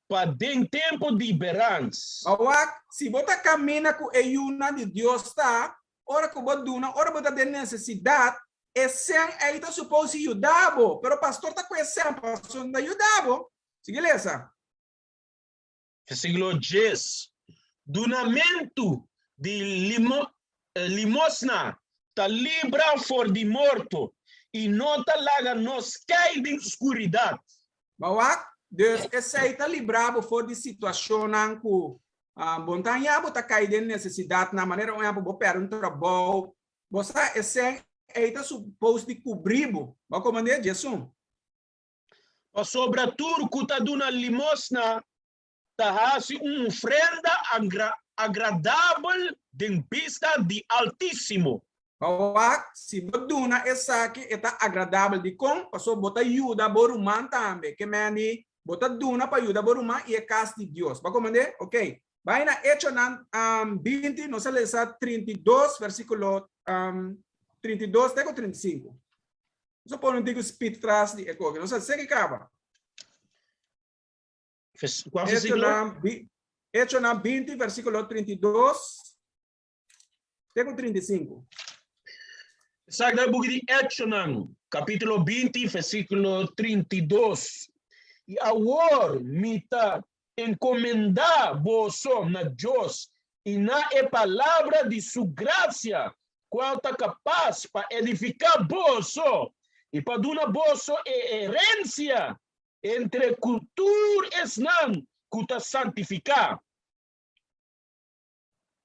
para den tempo de esperança. Bawa se bota camina ku eyuna de Deus tá, ora ku boduna, ora bota de necessidade. Esse aí tá suposto ajudar, pero o pastor tá conhecendo, pastor não ajudar, sigue lesa. Versículo 10. Dunamento de limosna tá libra for de morto e não tá laga nos cai de escuridade. Bawa, Deus esse aí tá librado for de situação ku montanha tá cai de necessidade na maneira onde bo per um trabalho. Você esse está suposto de cobrir, mas como é Jesus? A sobra turco tá dando limosna, tá assim ofrenda agradável de vista de Altíssimo. Se duna essa aqui está agradável de com, passou botar ajuda boruman também, que meni bota duna para ayudar boruma y casti Dios. ¿Va a comandar? Ok. Vaina hecho nan 20, no se les da 32, versículo 32, tengo 35. Eso pone un digo speed tras de eco, que no se que acaba. Qual versículo? Hecho nan 20, versículo 32, tengo 35. Sabe o book de Explotashon, capítulo 20, versículo 32. E agora me está encomendar vosso na Deus e na palavra de sua graça, qual está capaz para edificar vosso e para dar vosso herência entre culturas não que está santificar.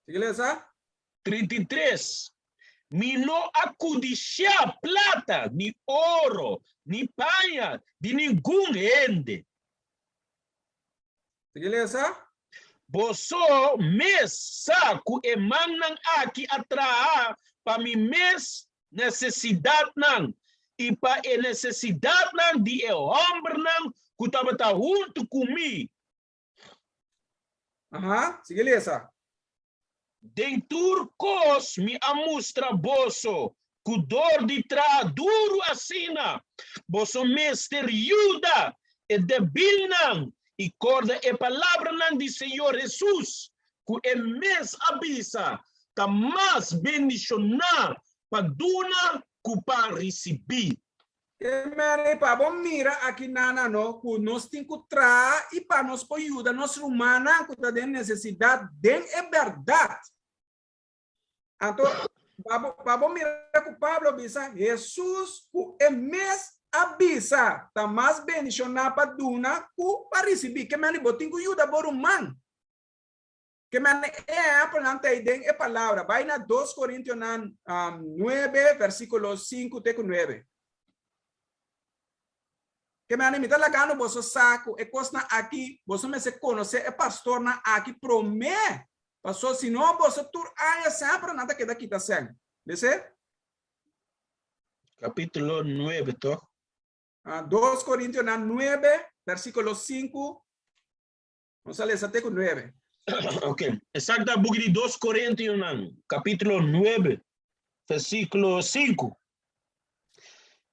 Beleza? 33. Me não acudiciar plata, ni ouro, ni panha de nenhum ende. Beleza? Boso mes saco emanan aqui atrás para mi mes necessidade não e para a necessidade não de homem não que estava junto comigo. Aham, beleza. Dentro cos me amostra boso, que dor de tra duro assina, boso mestre ajuda e debil não, e corda e palavra não de Senhor Jesus, que é mes abisa, tá mais bendicionar para duna que para receber. Mene pa bom mira aqui nana no ku nos tinku tra e para nos ajuda nos rumana ku tá den necessidade den é verdade. Então pa bom mira ku Pablo bisa Jesus ku é mes abisa tá mais bendicionar para duna ku para receber que mene botin ku ajuda boruman. Que mene é apelante den é palavra. Vai na 2 Coríntios 9 versículo 5 até 9. Que me anima la gano boso saco e cosna aqui boso me se conoce e pastor na aqui promete pastor se não boso tur aya sempre nada que daqui tá sem vê Capítulo 9 toh 2 Coríntios 9 versículo 5 vamos a leer até com 9. Ok, exacta book de 2 Coríntios capítulo 9 versículo 5.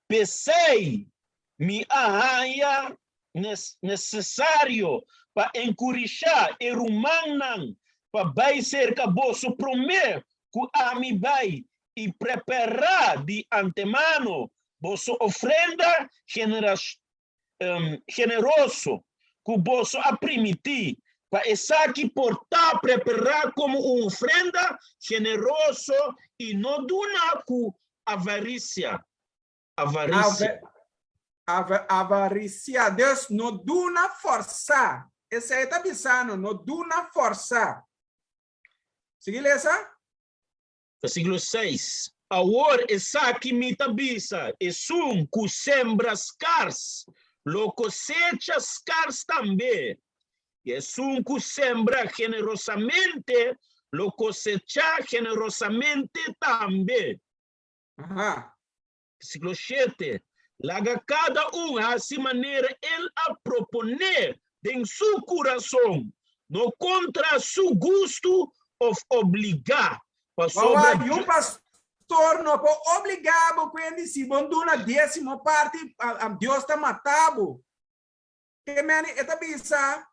Pensei me arranha necessário para encorajar e rumanan para vai ser que vosso prometo que a mim vai e preparar de antemano vosso ofrenda generoso que vosso a permitir para essa que portar preparar como uma ofrenda generoso e não duna com avarícia. Avaricia, Deus não duna forçar. Esse aí tá pensando, não duna forçar. Sigue essa? Versículo 6. Agora, essa que me tabisa, é um que sembra escars, lo cosecha escars também. E é um que sembra generosamente, lo cosecha generosamente também. Versículo 7. Laga cada assim maneira ele a proponer em seu coração, no contra seu gosto ou obrigar. E um pastor não pode obrigar quando se banduna 10ª parte a Deus está matado. Que meni eta bisa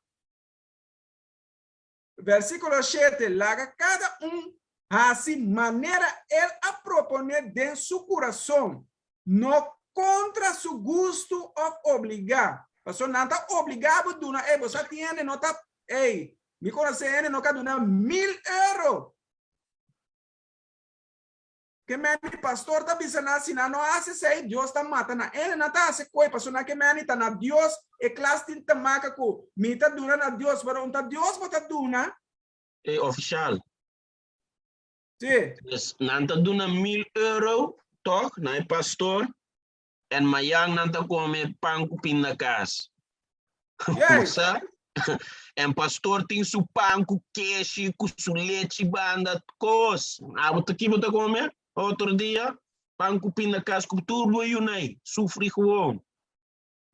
versículo 7, laga cada assim maneira ele a proponer em seu coração, no contra su gusto ou obligar. Pastor, não está obrigado a donar. Você tem, não está, me conhece, não está donando 1.000 euros. Que me pastor está pensando assim, não hace sei, Deus está matando. Ele não está assim, pastor, não que me está na Deus, e classe tem tamaca com, me está donando a Deus, mas não está Deus, mas está donando. É oficial. Sim. Não está donando 1.000 euros, toc, não é pastor. En mayang nanta come pão com pinda casa. Moça, en pastor tem su pão com queijo, com su leite, banda, cos. Você aqui você come? Outro dia, pão com pinda casa com turbo e unai, sufri com.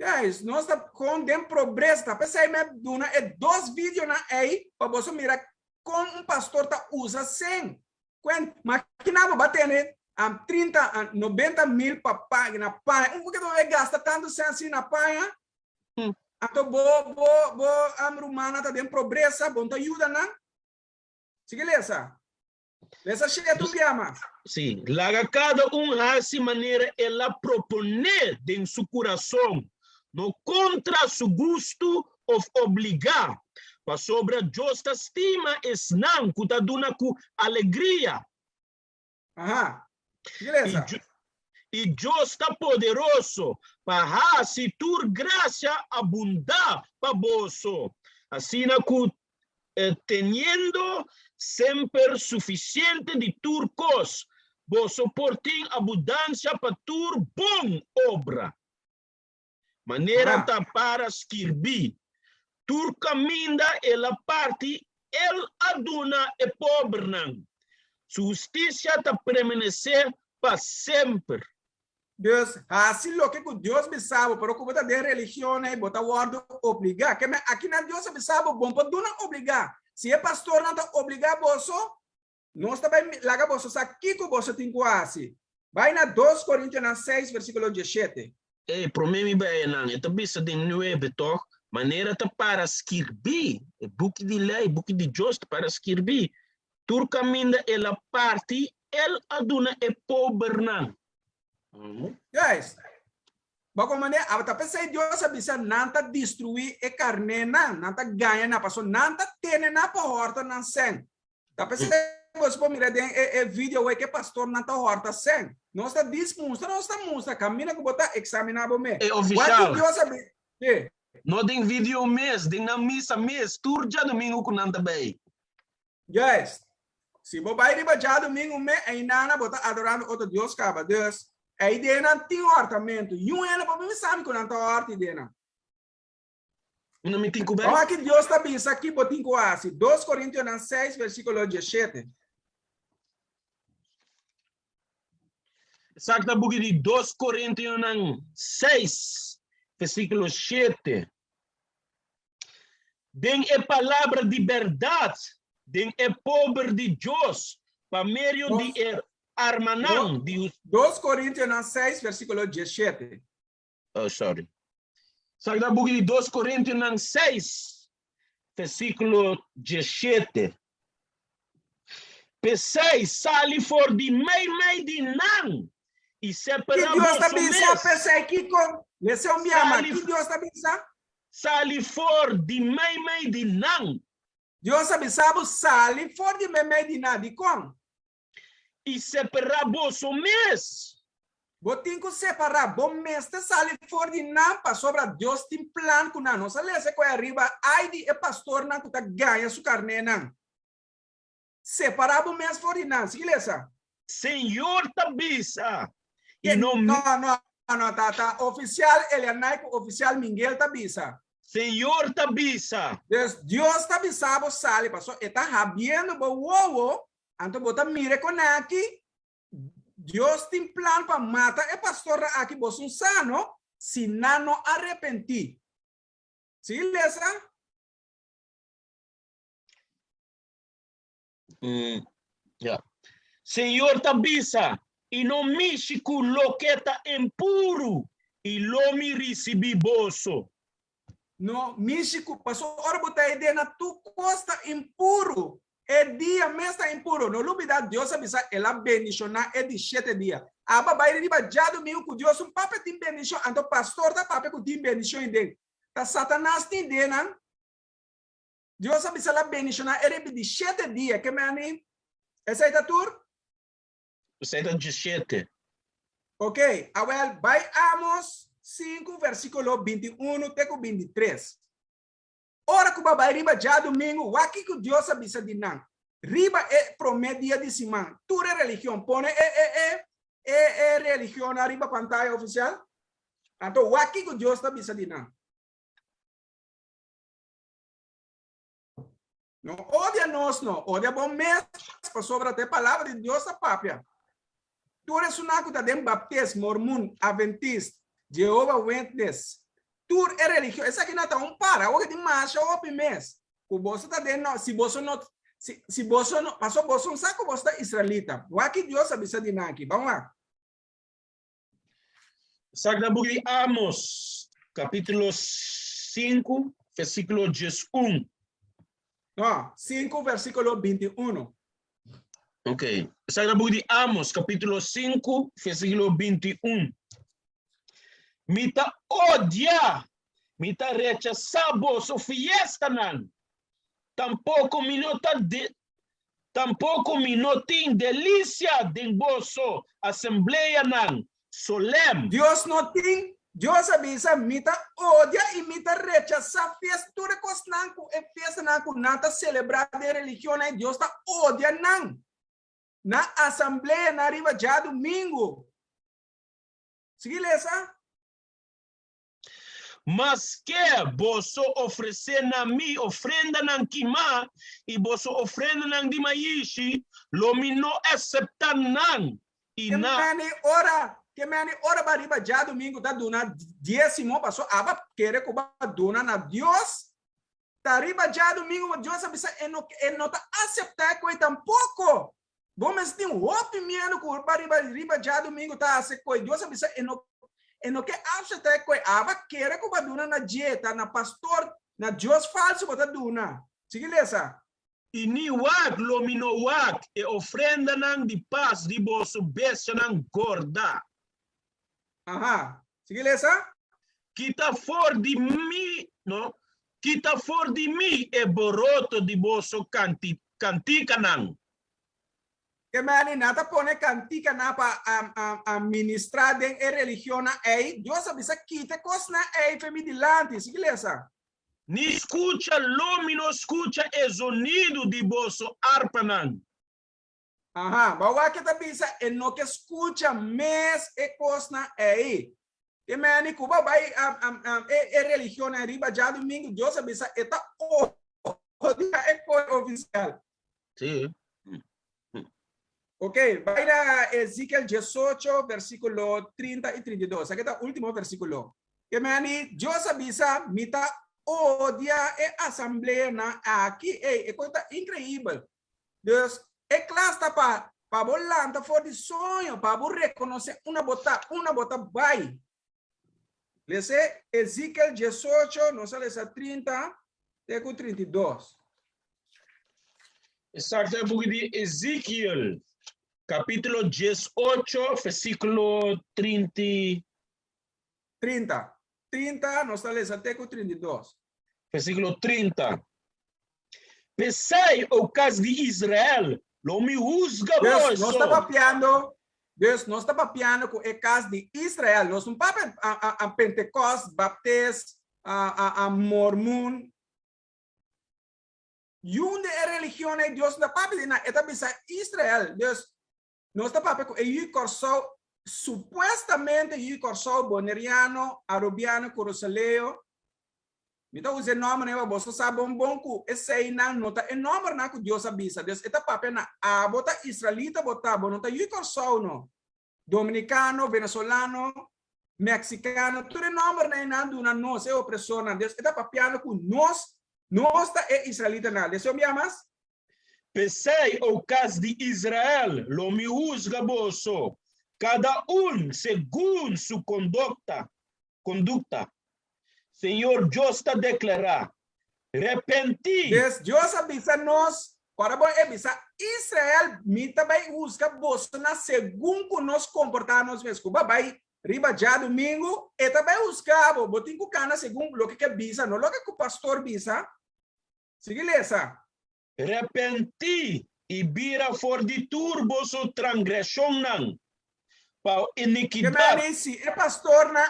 Guys, nós tá com dem progresso, tá? Pensei me duna é 2 vídeos na aí para você mirar como pastor tá usa sem. Quando maquinava batendo 30, 90 mil para página, por que você gasta tanto sem assim na página? Então, a rumana tá dem progresso, bom, tá ajuda, não? Sigue lesa. Lesa cheia do piama. Sim, lá cada hace maneira ela proponer em seu coração, no contra seu gosto ou obrigar, para sobre a justa estima não, que tá dando com alegria. Aham. Beleza. E Deus está poderoso para se tur graça abundar para você. Assim, tendo sempre suficiente de turcos, você portem abundância para tur bom obra. Maneira para escrever. Tur Kuminda ela parti, el aduna e pobre não. Justiça está permanecer para sempre. Deus, assim lo que Deus me sabe, pero como tá de religião, bota word obrigar, que aqui na Deus me sabe, bom para não obrigar. Se é pastor não tá obrigar você, nós também laga você aqui que você tem quase. Vai na 2 Coríntios 6, versículo 17. Problema bem não, é também se de 9 toque, maneira tá para escrever, book de lei, book de justo para escrever. Tur Kuminda ela parte, el aduna e pobre não. Guys, bako maneira, tá pensando Deus abisa nanta destruir e carne nanta ganha na passo nanta tene na porta na sen. Tá pensando você pode mirar de vídeo que pastor nanta horta sen. Nós tá mostra caminha que botar examinar me. É oficial. Deus abisa. Não tem vídeo mês, tem na missa mês, tur já domingo com nanta bem. Guys, se você vai riba já domingo me ainda botar adorando outro Deus caba Deus. A ideia não tem orçamento. E ela para mim sabe que não tem orçamento ideia. Não me tem bem. Olha que Deus está bem aqui botinho quase. 2 Coríntios 6 versículo 17. Exacta book de 2 Coríntios 6 versículo 7. Den é palavra de verdade, den é pobre de Deus, para meio de Armanan, 2 Coríntios 6, versículo 17. Oh, sorry. Sabe da book de 2 Coríntios 6, versículo 17. Pensei, sali for de meio de nan, e separar Deus está pensando, pensei que com esse é o meu amor. Que Deus está pensando? Sali for de meio de nan. Deus está pensando, sali for de meio de nan, de como? E separar o mês. Botin que separar bom mês te sali for de nampa sobre Deus tem plano com nós. Nossa lese que arriba ai de é pastor na que tá ganha su carne não. Separar bom mês for de nan. Sigue lesa. Senhor tabisa. E não tá oficial Elianaico oficial Miguel tabisa. Senhor tabisa. Deus tabisa bo sali passou e tá rabiendo bo wo. Então, bota mire com aqui, Deus tem plano para matar e pastor aqui, você sano, se não arrepentir. Sim, lesa? Yeah. Senhor tabisa, e não mexe com loqueta impuro, e lo me recebi bolso. No, mexe com, passou, ora botar a ideia na tu costa impuro. É dia mesmo está impuro. Não duvida Deus avisa ela bendicionar é de 7 dias. Aba vai riba já domingo com Deus papa tem bendição. Então pastor tá papa com tem bendição dentro. Tá Satanás tem dentro. Deus avisa ela bendicionar é de 7 dias. Que me ani? Essa é a tur? Essa é de 7. Ok. Awel vai Amos 5 versículo 21 até 23. Ora que vai riba já domingo, o aqui que Deus avisa de não. Riba é promete dia de semana. Tu é religião, põe religião na riba pantalla oficial. Então, o aqui que Deus avisa de não. Não odia nós, não. Odia bom mês, para sobre a palavra de Deus a papia. Tu és um aco da dem baptista, mormon, adventista, Jehovah Witness, tur é religião. Essa aqui não tá para, o que tem marcha o mês. O bolso tá dentro, se bolso não se bolso não, passou bolso um saco, bolso tá israelita. O que Deus avisa de aqui. Vamos lá. Sagrada Book de Amos, capítulo 5, versículo 11. No, 5, versículo 21. Ok. Sagrada Book de Amos, capítulo 5, versículo 21. Mita odia, mita rechazar vosso fiesta nan. Tampoco tem delícia de vosso assembleia nan. Solem. Deus não tem, Deus avisa, mita odia e mita rechaça festa, tudo cosnanco e festa nanco nata celebrar de religião, né? Deus tá odia nan. Na assembleia na riba já domingo. Sigue essa? Mas que vosso oferecer na mi ofrenda nan kima e vosso ofrenda nan di maishi, lo mi no acceptar nan. E na que mani ora bariba já domingo da duna décimo passou aba querer que ba duna na Deus tariba já domingo Deus avisa não tá aceitar coi tampouco bom mas tem opinião que bariba já domingo tá aceitar coi Deus avisa não que aceitar coi aba querer que ba duna na dieta na pastor na Deus falso bota duna sigue essa. E ni wak lo mino wak e ofrenda nan di paz di vosso bestia nan gorda. Aha, sigue essa? Kita for di mi, no? Kita for di mi e boroto di vosso cantica nan. Que mani nata pone cantica na pa administrar den e religião na ei, Deus avisa quita cosna ei femidilante, sigue essa? Ni escucha lomi no escucha e sonido di vosso arpa nan. Aha, bawa kita bisa no que escucha mes e cosna ei. Que mani cuba vai e religião arriba já domingo Deus avisa eta dia é oficial. Sim. Ok, vai na Ezequiel 18, versículo 30 e 32. Aqui está o último versículo. Que mani Deus avisa mita odia e assembleia na aqui é coisa incrível. Deus é classe para volanta for de sonho para reconhecer uma bota vai. Lese Ezequiel 18, não sale essa 30 até 32. Exacto, é book de Ezequiel, capítulo 18, versículo 30. 30, não sale essa até 32. Versículo 30. Pensai o caso de Israel. Lo me juzga Deus não está papiando. Deus não está papiando com o caso de Israel. Nós não papamos a Pentecostes, Baptista, a Mormon. E onde é religião é Deus não está papando na etapa Israel. Deus não está papando com o corso supostamente o corso boneriano, arabiano, corosaleo. Então, os nome né, você sabe bom que esse aí não nota é nome na que Deus avisa. Deus está papel na a bota israelita bota bonota e corso no dominicano, venezuelano, mexicano, tudo nome né na duna nós é opressor na Deus está papel com nós tá é israelita na. Deixa eu me amas. Pensei o caso de Israel, lo me juzga boso, cada segundo sua conduta. Senhor Deus está declarar, repenti. Deus avisa nós, para bom avisa Israel, mita vai buscar bolsa na segundo nós comportarmos mesmo. Vai riba já domingo, e também buscar, botin com cana segundo o que avisa, não o que o pastor avisa. Sigue essa. Repenti e vira for de turbo so transgressão não. Para iniquidade. Se é pastor na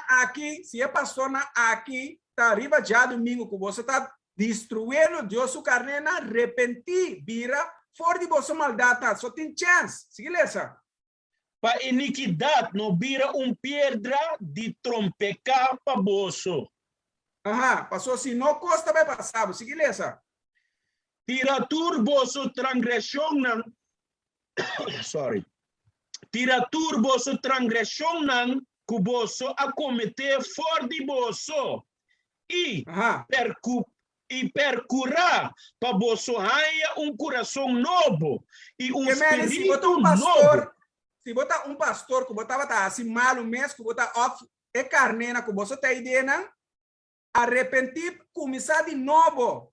aqui, tá riba já domingo que você tá destruindo Deus su carne na repenti, vira for de você maldade, só tem chance. Sigue essa. Para iniquidade não vira pedra de trompecar para bolso. Aha, passou se não costa vai passar, sigue essa. Tira turbo so transgressão não. Sorry. Tira turbo so transgressão não que bolso a cometer for de bolso. e percurar para você ganhar coração novo e espírito novo. Se botar pastor que botava assim malu mesmo, que botar off e carnena que você tem ideia, não? Arrepentir, começar de novo.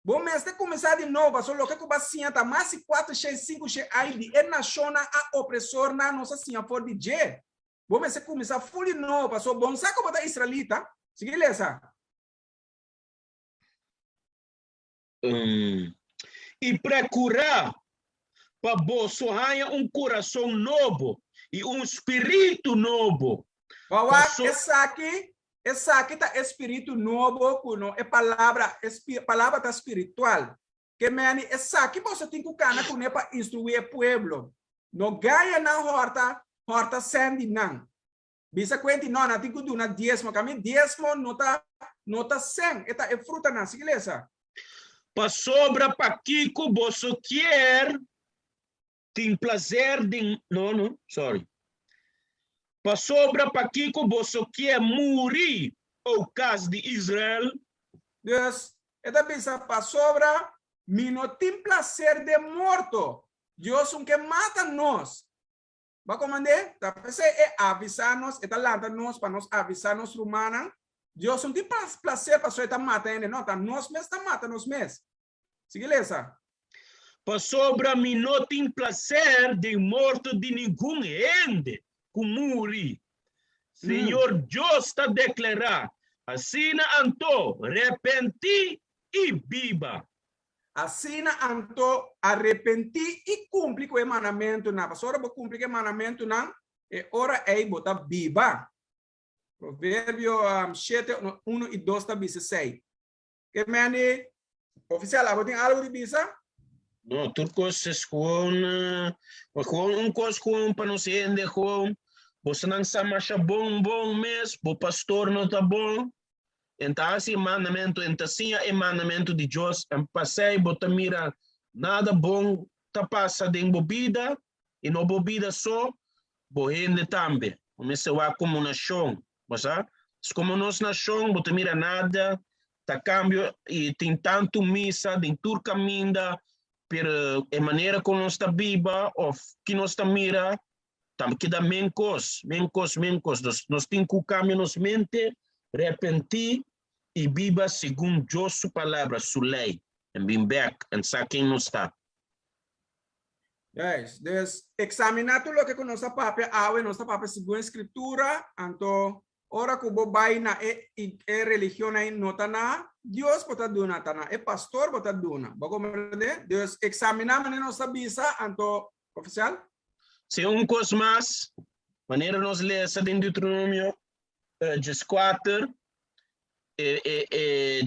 Bom, mas começar de novo, só que o bacinha tá mais 4, 6, 5, 6, aí é naciona a opressor na nossa senha for de J. Bom, mas começar full de novo, só bom, sabe como tá israelita? Sigue essa. E procurar para você ganhar coração novo e espírito novo. Essa aqui tá espírito novo, é palavra tá espiritual. Que meni essa aqui você tem que cana com para instruir o povo. Não ganha na horta sendi não. Bisa quente não, na tem que duna diezmo, kami diezmo nota sem, eta é fruta na igreja. Para sobra para Kiko você quer tem prazer de para sobra para Kiko você quer morrer o caso de Israel. Deus, esta bisa para sobra, mi não tem prazer de morto. Deus que mata nós. Va comandar, tá pensando é avisar-nos, é lançar-nos para nos avisar-nos rumana. Deus não tem prazer para só estar matando, não, tá nós mesmos tá matando nós mesmos. Sigue essa. Para sobra mim não tem prazer de morto de nenhum ende que morre. Senhor Deus está declarar, assim anto repenti e viva. Assim anto arrepentir e cumprir com o mandamento na. Pastora vou cumprir o mandamento na e ora é botar viva. Provérbio 7, 1 e 2 tá bisa 6. Que meni oficial, agora tem algo de bisa? Não, tudo coisas com coisa com para não se entender com você não sabe mais bom mesmo, o pastor não tá bom. Então, assim, mandamento, então, assim, é mandamento de Deus. Passei, bota mira, nada bom, tá passa de bebida, e não bebida só, bohende também. Comece a como nação, mas, como nós nação, bota mira nada, tá câmbio, e tem tanto missa, tem tudo Kuminda, pero a maneira como nós está viva, ou que nós está mira, tam que dá mencos, nós tem que câmbio nos mente, repentir, e viva segundo Deus sua palavra, sua lei, e bem back, e sabe quem não está. Yes, des examinar tudo o que nossa papel, nossa papel segundo a escritura, então, ora que o vai na religião aí nota na, Deus pode duna tá na, é pastor pode duna. Vamos ver, Deus examinar maneira nossa bisa, então, oficial? Se coisa mais, maneira nós lemos em Deuteronômio 14,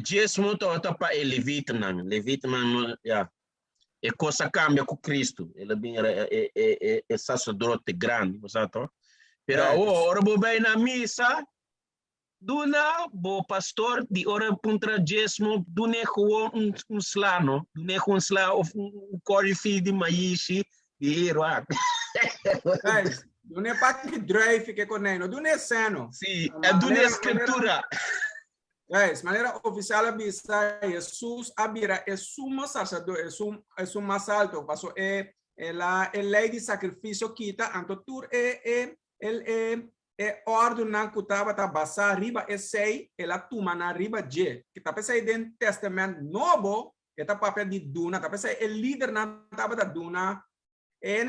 dízimo tá para Levítanan, é coisa cambia com Cristo, ele bem é sacerdote grande, sabe? Pero ora bo vai na missa, duna bo pastor de ora contra dízimo, dune com slano, dune com slá of corifí de maishi de Irak. Dune para que drive que coneno, dune seno. Sim, é dune escritura. Yes, maneira oficial avisa Jesus abira é sumo sacerdote, é sumo mais alto, passo é a lei de sacrifício quita, então tur é ordem que estava tá basa riba é sei, ela tuma na riba J, que tá pensando em testamento novo, que tá papel de duna, tá pensando é líder na tava da duna,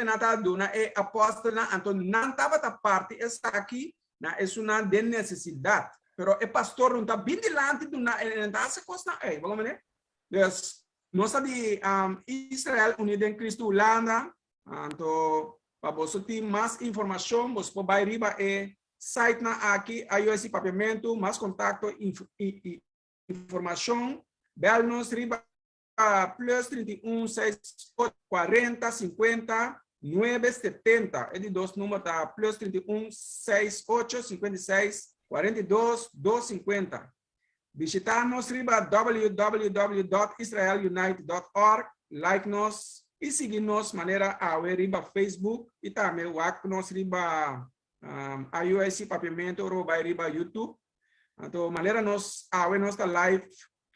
na tava duna é apóstolo, então não tava da parte essa aqui, na é uma de necessidade. Pero o pastor não está bem delante de uma essa coisa aí, vamos ver? Deus, nós de Israel, Uni Den Kristu, Holanda, então para você ter mais informação, você pode ir para o site na aqui, IUIC papiamento, mais contato, informação, bel-nos riba plus 31 68 40 50 970, é de dois números, tá? Plus 31 68 56 42 250. Visitar-nos riba www.israelunite.org, like-nos e seguir-nos maneira a riba Facebook e também nos riba IUIC papiamento ou riba YouTube. Então, maneira nós awe nossa live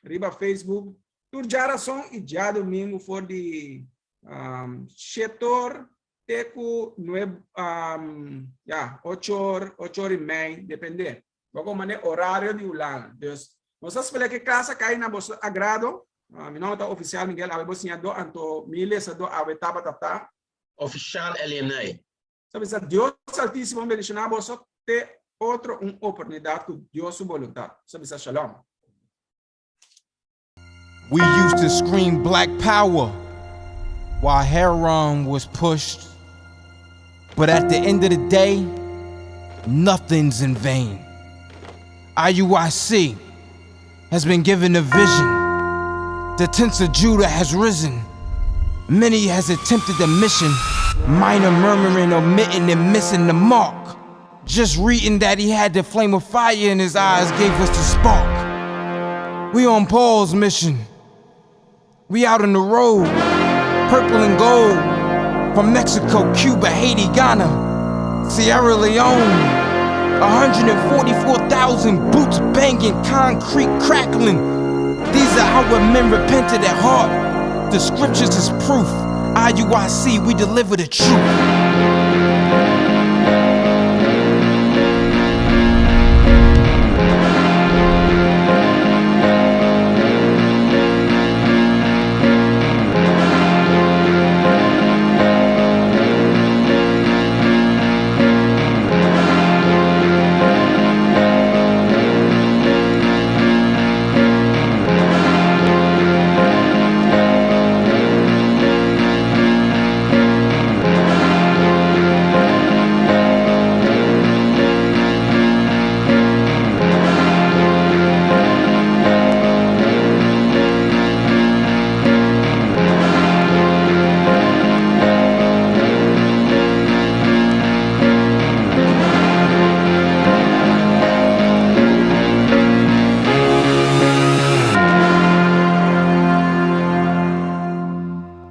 riba Facebook, turjara som e já domingo for de setor teco 8 e meia, depende. Bom, mané horário de ulang. Então, nós espera que casa cai na vosso agrado. Mi nome tá oficial Miguel awe bosinha do anto miles do awe tata. Oficial LNA. Sabe se Deus Altíssimo bendicionar vosso te outra oportunidade com Deus Su Voluntad. Sabe se shalom. We used to scream black power while heroin was pushed. But at the end of the day, nothing's in vain. IUIC has been given a vision. The tents of Judah has risen. Many has attempted the mission. Minor murmuring, omitting, and missing the mark. Just reading that he had the flame of fire in his eyes gave us the spark. We on Paul's mission. We out on the road, purple and gold. From Mexico, Cuba, Haiti, Ghana, Sierra Leone. 144,000 boots banging, concrete crackling. These are our men repented at heart. The scriptures is proof. IUIC, we deliver the truth.